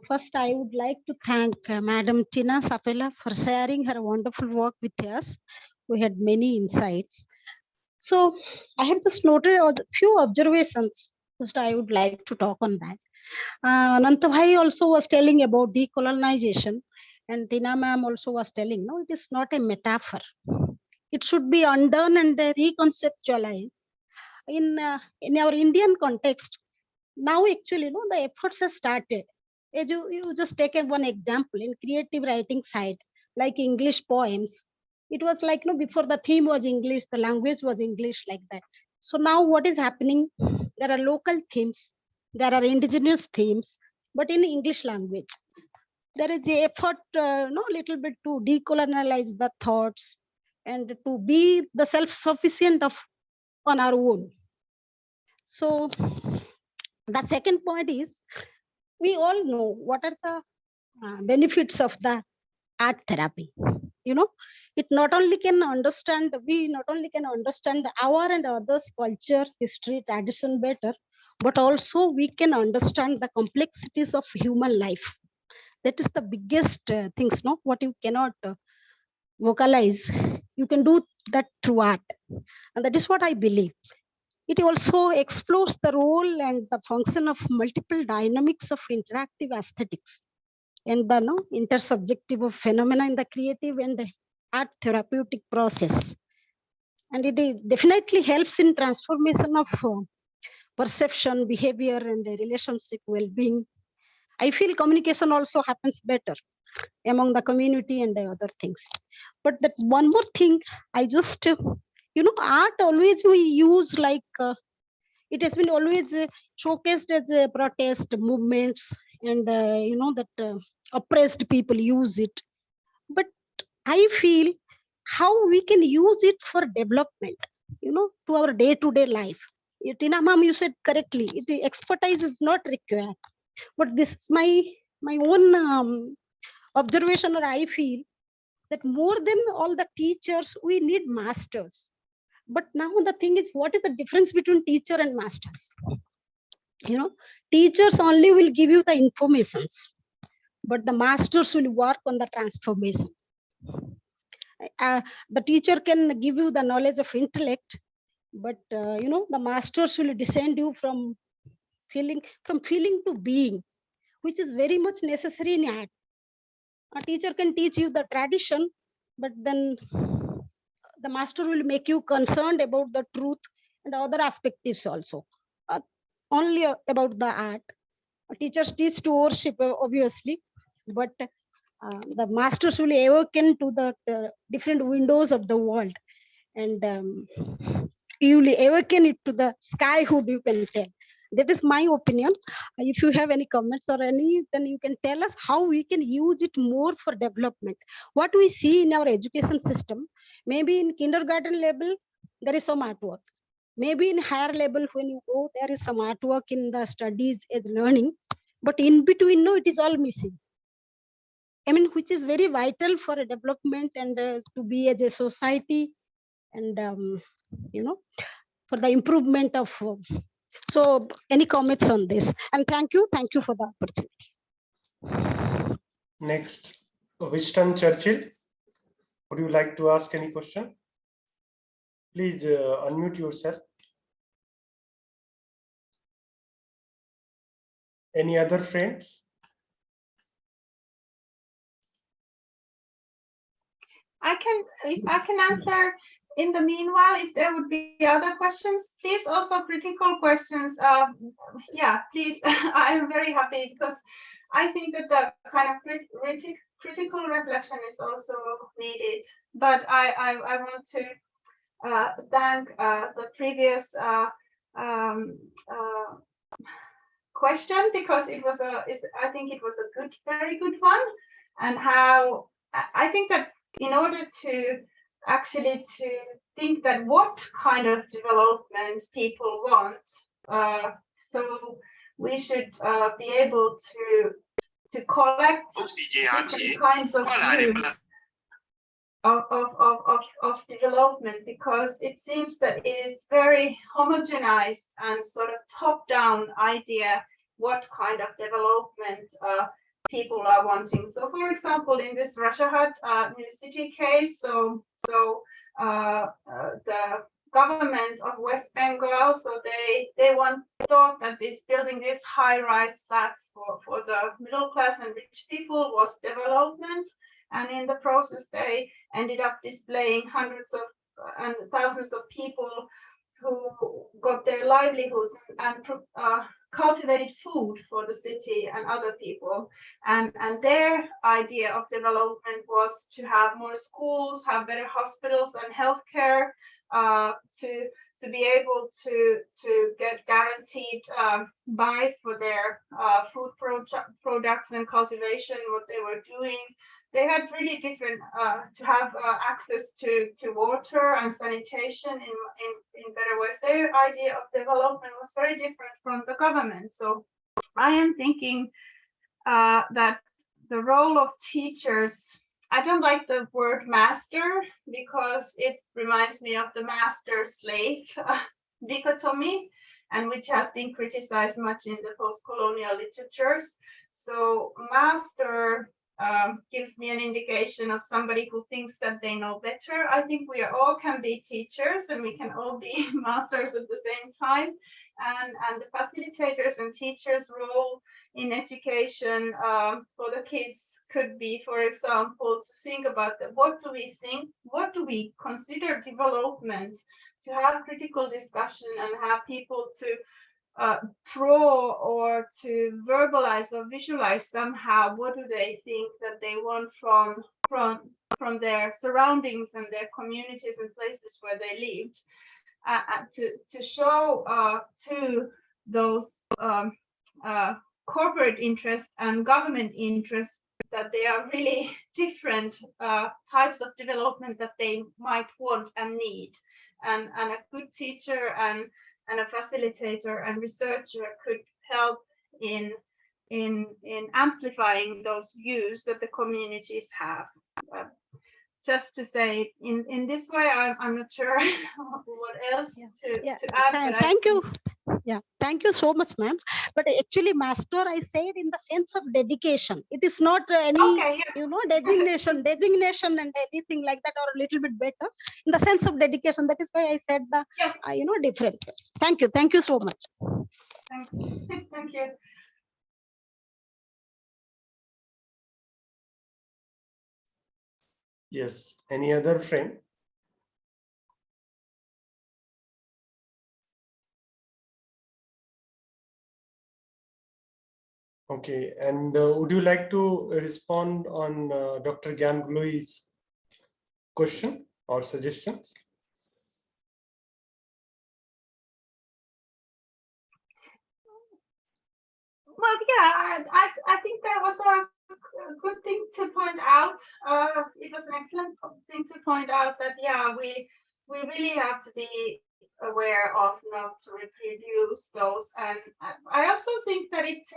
First, I would like to thank Madam Tiina Seppälä for sharing her wonderful work with us. We had many insights. So I have just noted a few observations. First, I would like to talk on that. Ananta bhai also was telling about decolonization, and Tiina ma'am also was telling, no, it is not a metaphor. It should be undone and reconceptualized. In our Indian context, now actually, no, the efforts have started. As you just taken one example in creative writing side, like English poems. It was like, no, before the theme was English, the language was English, like that. So now what is happening? There are local themes, there are indigenous themes, but in English language. There is a effort, no, little bit to decolonize the thoughts and to be the self-sufficient on our own. So the second point is, we all know what are the benefits of the art therapy. You know, it not only can understand, we not only can understand our and others' culture, history, tradition better, but also we can understand the complexities of human life. That is the biggest things, no, what you cannot vocalize. You can do that through art. And that is what I believe. It also explores the role and the function of multiple dynamics of interactive aesthetics and the intersubjective of phenomena in the creative and art therapeutic process. And it definitely helps in transformation of perception, behavior, and relationship well-being. I feel communication also happens better among the community and the other things. But that one more thing, I just, art always we use like, it has been always showcased as protest movements and that oppressed people use it. But I feel how we can use it for development, to our day-to-day life. Tiina ma'am, you said correctly, expertise is not required. But this is my my own observation, or I feel that more than all the teachers, we need masters. But now the thing is, what is the difference between teacher and masters? Teachers only will give you the informations, but the masters will work on the transformation. The teacher can give you the knowledge of intellect, but the masters will descend you from feeling to being, which is very much necessary in art. A teacher can teach you the tradition, but then the master will make you concerned about the truth and other aspects also. Only about the art. Teachers teach to worship, obviously, but the masters will awaken to the different windows of the world, and you will awaken it to the skyhood, you can tell. That is my opinion. If you have any comments or any, then you can tell us how we can use it more for development. What we see in our education system, maybe in kindergarten level, there is some artwork. Maybe in higher level, when you go, there is some artwork in the studies as learning, but in between, no, it is all missing. I mean, which is very vital for a development and to be as a society, and for the improvement of. So, any comments on this? And thank you for the opportunity. Next, Winston Churchill. Would you like to ask any question? Please unmute yourself. Any other friends? I can answer in the meanwhile if there would be other questions. Please, also critical questions. Yeah, please. I am very happy because I think that the kind of critical reflection is also needed. But I want to thank the previous question, because it was I think it was a very good one, and how I think that in order to actually to think that what kind of development people want, so we should be able to collect different kinds of views of development, because it seems that it is very homogenized and sort of top-down idea what kind of development people are wanting. So, for example, in this Rajaghat new city case, so the government of West Bengal, so they thought that building these high-rise flats for the middle class and rich people was development, and in the process they ended up displaying hundreds of and thousands of people who got their livelihoods and cultivated food for the city and other people, and their idea of development was to have more schools, have better hospitals and healthcare, to be able to get guaranteed buys for their food products and cultivation, what they were doing. They had really different to have access to water and sanitation in better ways. Their idea of development was very different from the government. So I am thinking that the role of teachers, I don't like the word master because it reminds me of the master-slave dichotomy, and which has been criticized much in the post-colonial literatures. So master gives me an indication of somebody who thinks that they know better. I think we all can be teachers and we can all be masters at the same time. And the facilitators and teachers' role in education for the kids could be, for example, to think about what do we think, what do we consider development, to have critical discussion and have people to draw or to verbalize or visualize somehow what do they think that they want from their surroundings and their communities and places where they lived, to show to those corporate interests and government interests that they are really different types of development that they might want and need, and a good teacher and a facilitator and researcher could help in in amplifying those views that the communities have. Just to say, in this way, I'm not sure what else to add. Thank you. Yeah, thank you so much, ma'am. But actually, master, I said in the sense of dedication. It is not any, designation and anything like that, or a little bit better in the sense of dedication. That is why I said the, differences. Thank you. Thank you so much. Thanks. Thank you. Yes. Any other friend? Okay. And would you like to respond on Dr. Gyamglui's question or suggestions? Well, yeah, I think that was a good thing to point out. It was an excellent thing to point out that, yeah, we really have to be aware of not to reproduce those. And I also think that it's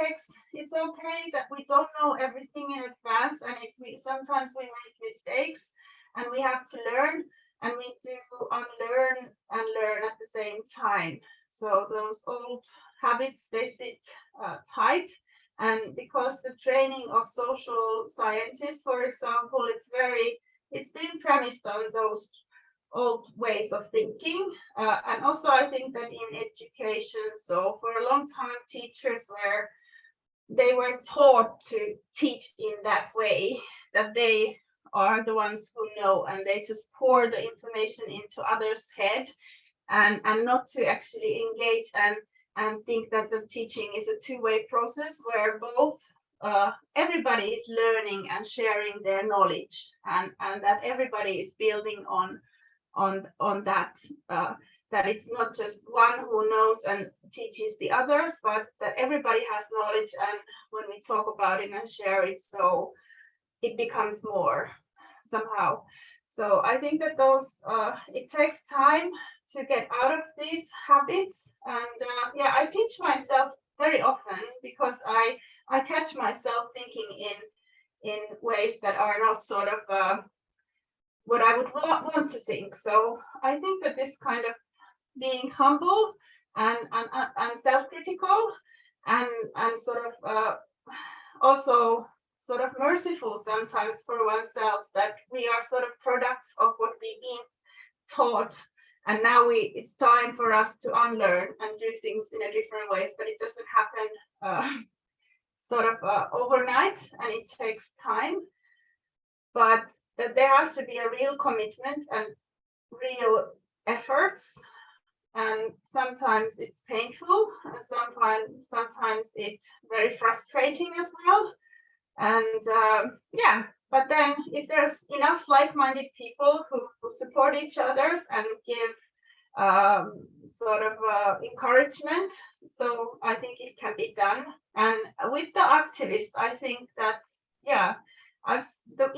okay that we don't know everything in advance, and sometimes we make mistakes, and we have to learn, and we do unlearn and learn at the same time. So those old habits, they sit tight. And because the training of social scientists, for example, it's been premised on those old ways of thinking. And also I think that in education, so for a long time, teachers they were taught to teach in that way, that they are the ones who know, and they just pour the information into others' head, and not to actually engage and think that the teaching is a two-way process where both everybody is learning and sharing their knowledge, and that everybody is building on that, that it's not just one who knows and teaches the others, but that everybody has knowledge, and when we talk about it and share it, so it becomes more somehow. So I think that those it takes time to get out of these habits, and I pinch myself very often because I catch myself thinking in ways that are not sort of what I would want to think. So I think that this kind of being humble and self-critical and sort of also sort of merciful sometimes for oneself, that we are sort of products of what we've been taught, and now it's time for us to unlearn and do things in a different ways, but it doesn't happen sort of overnight, and it takes time. But there has to be a real commitment and real efforts, and sometimes it's painful, and sometimes it's very frustrating as well. And but then if there's enough like-minded people who support each other and give sort of encouragement, so I think it can be done. And with the activists, I think that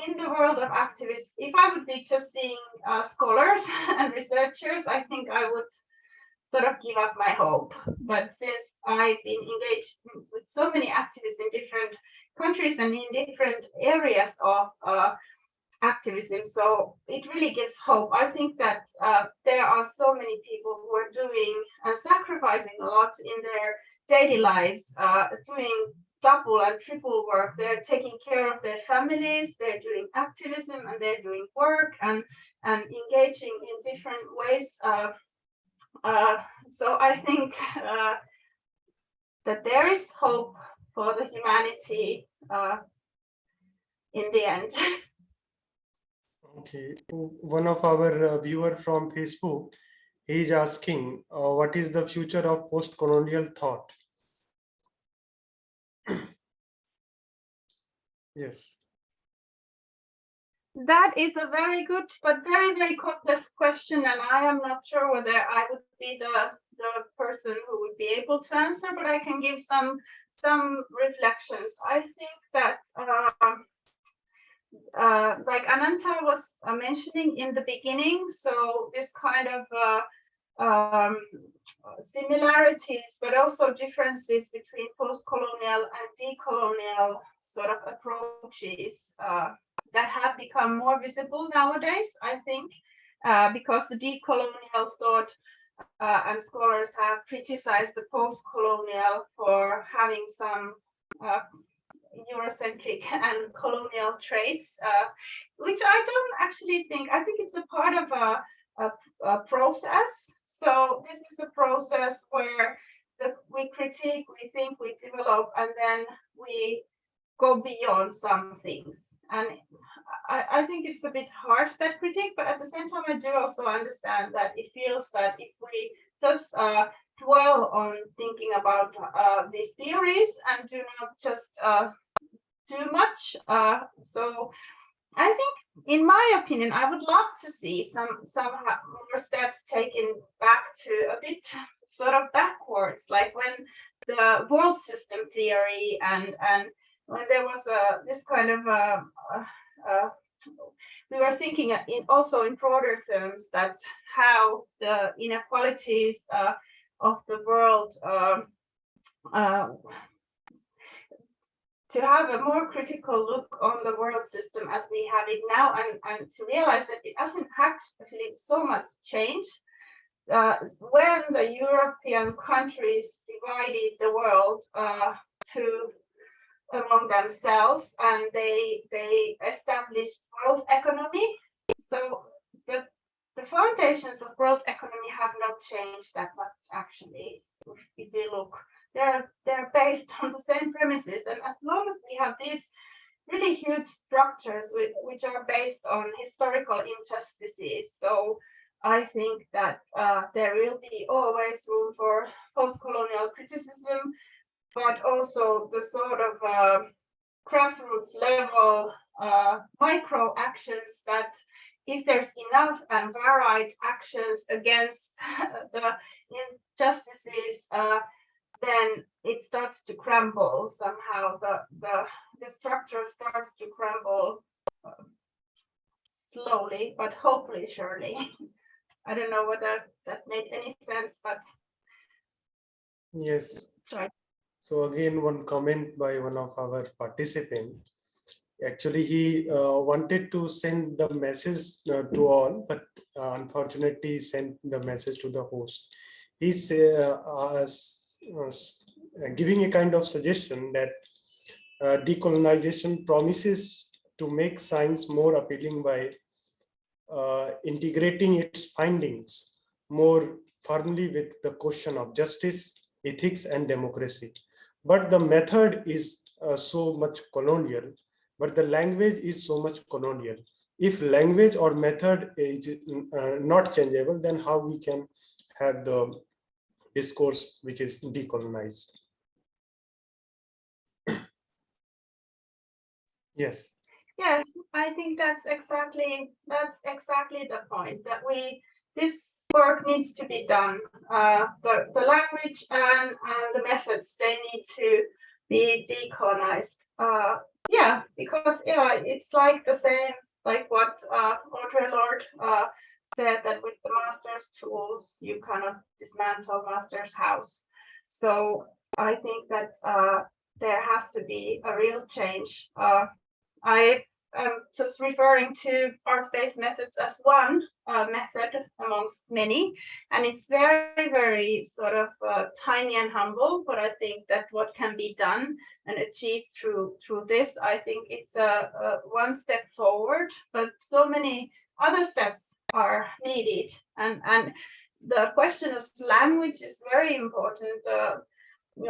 in the world of activists, if I would be just seeing scholars and researchers, I think I would sort of give up my hope. But since I've been engaged with so many activists in different countries and in different areas of activism, so it really gives hope. I think that there are so many people who are doing and sacrificing a lot in their daily lives, doing double and triple work. They're taking care of their families, they're doing activism, and they're doing work and engaging in different ways. So I think that there is hope for the humanity in the end. Okay, one of our viewer from Facebook, he is asking, what is the future of post-colonial thought? Yes. That is a very good but very, very complex question, and I am not sure whether I would be the person who would be able to answer, but I can give some reflections. I think that like Ananta was mentioning in the beginning, so this kind of similarities, but also differences between post-colonial and decolonial sort of approaches that have become more visible nowadays, I think, because the decolonial thought and scholars have criticized the post-colonial for having some Eurocentric and colonial traits, which I don't actually think. I think it's a part of a process. So this is a process where we critique, we think, we develop, and then we go beyond some things. And I think it's a bit harsh, that critique, but at the same time, I do also understand that it feels that if we just dwell on thinking about these theories and do not just do much. So I think, in my opinion, I would love to see some more steps taken back to a bit sort of backwards, like when the world system theory and when there was this kind of we were thinking also in broader terms that how the inequalities of the world to have a more critical look on the world system as we have it now, and to realize that it hasn't actually so much changed. When the European countries divided the world among themselves, and they established world economy, so the foundations of world economy have not changed that much, actually. If you look, they're based on the same premises, and as long as we have these really huge structures which are based on historical injustices, so I think that there will be always room for post-colonial criticism, but also the sort of grassroots level micro actions that, if there's enough and varied actions against the injustices, then it starts to crumble somehow. The structure starts to crumble slowly, but hopefully surely. I don't know whether that made any sense, but yes. Right. So again, one comment by one of our participants. Actually, he wanted to send the message to all, but unfortunately, he sent the message to the host. He's giving a kind of suggestion that decolonization promises to make science more appealing by integrating its findings more firmly with the question of justice, ethics, and democracy. But the method is so much colonial, but the language is so much colonial. If language or method is not changeable, then how we can have the discourse which is decolonized? Yes. Yeah, I think that's exactly the point, that this work needs to be done. The language and the methods, they need to be decolonized. Yeah, because it's like the same, like what Audre Lorde said, that with the master's tools you cannot dismantle master's house. So I think that there has to be a real change. I am just referring to art-based methods as one method amongst many, and it's very, very sort of tiny and humble, but I think that what can be done and achieved through this, I think it's a one step forward, but so many other steps are needed, and the question of language is very important.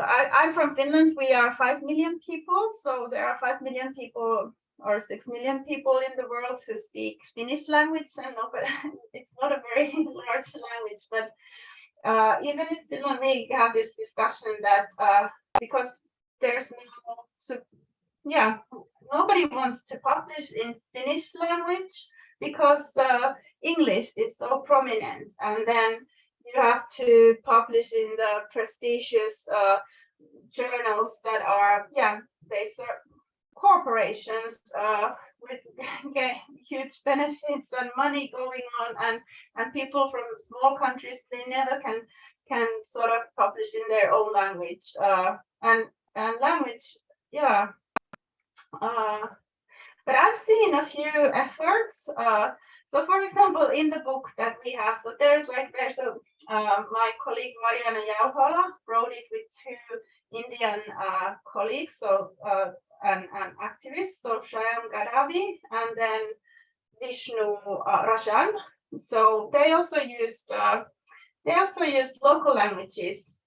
I'm from Finland. We are 5 million people, so there are 5 million people or 6 million people in the world who speak Finnish language, and it's not a very large language, but even in Finland we have this discussion that because there's nobody wants to publish in Finnish language because the English is so prominent, and then you have to publish in the prestigious journals that are, they serve corporations with huge benefits and money going on, and people from small countries, they never can sort of publish in their own language, and language, yeah. But I've seen a few efforts. So, for example, in the book that we have, so there's a my colleague Mariana Jauhola wrote it with two Indian colleagues, so and activists, so Shyam Gaddavi and then Vishnu Rajan. So they also used local languages.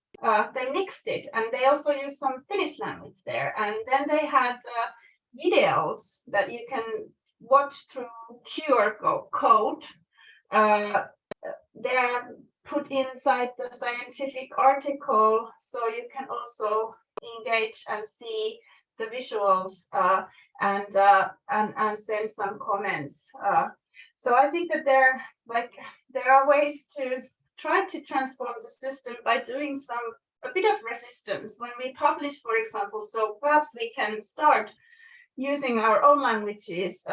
They mixed it, and they also used some Finnish language there, and then they had videos that you can watch through QR code. They are put inside the scientific article, so you can also engage and see the visuals and send some comments. So I think that there are ways to try to transform the system by doing a bit of resistance when we publish, for example. So perhaps we can start using our own languages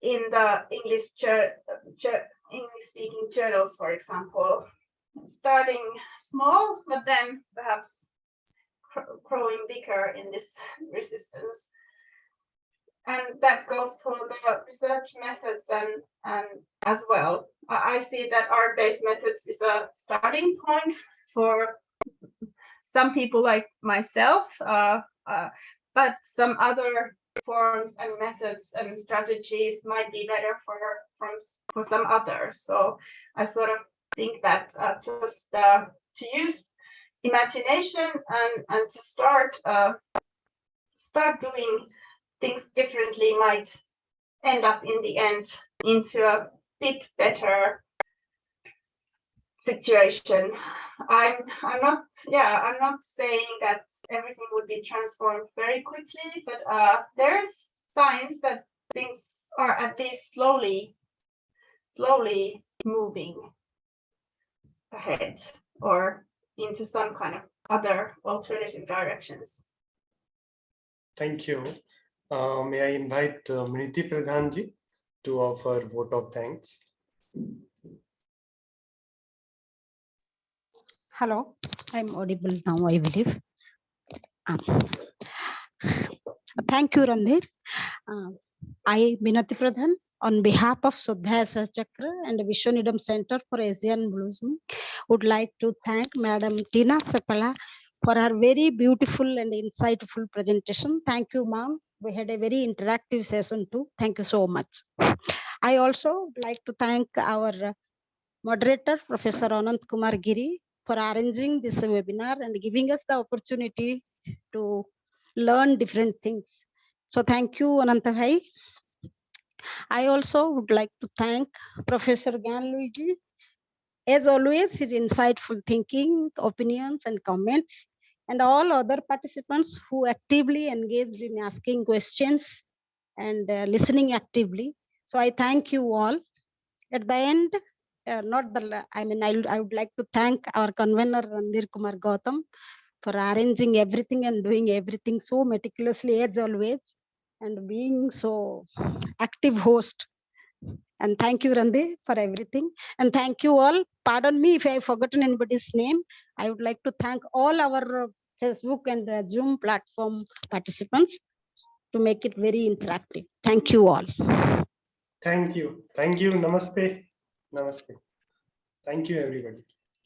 in the English-speaking journals, for example, starting small, but then perhaps growing bigger in this resistance. And that goes for the research methods and as well. I see that art-based methods is a starting point for some people like myself, but some other forms and methods and strategies might be better for some others. So I sort of think that just to use imagination and to start doing things differently might end up in the end into a bit better situation. I'm not saying that everything would be transformed very quickly, but there's signs that things are at least slowly moving ahead or into some kind of other alternative directions. Thank you. May I invite Miniti Pradhanji to offer vote of thanks. Hello, I'm audible now, I believe. Thank you, Randhir. I, Minati Pradhan, on behalf of Swadhyaya Sahachakra and the Vishwaneedam Center for Asian Blossoming, would like to thank Madam Tiina Seppälä for her very beautiful and insightful presentation. Thank you, ma'am. We had a very interactive session too. Thank you so much. I also would like to thank our moderator, Professor Ananta Kumar Giri, for arranging this webinar and giving us the opportunity to learn different things. So thank you, Ananta Bhai. I also would like to thank Professor Gyanluigi. As always, his insightful thinking, opinions, and comments, and all other participants who actively engaged in asking questions and listening actively. So I thank you all. At the end, I would like to thank our convener, Randhir Kumar Gautam, for arranging everything and doing everything so meticulously as always, and being so active host. And thank you, Randhir, for everything. And thank you all. Pardon me if I have forgotten anybody's name. I would like to thank all our Facebook and Zoom platform participants to make it very interactive. Thank you all. Thank you. Thank you. Namaste. Namaste. Thank you, everybody.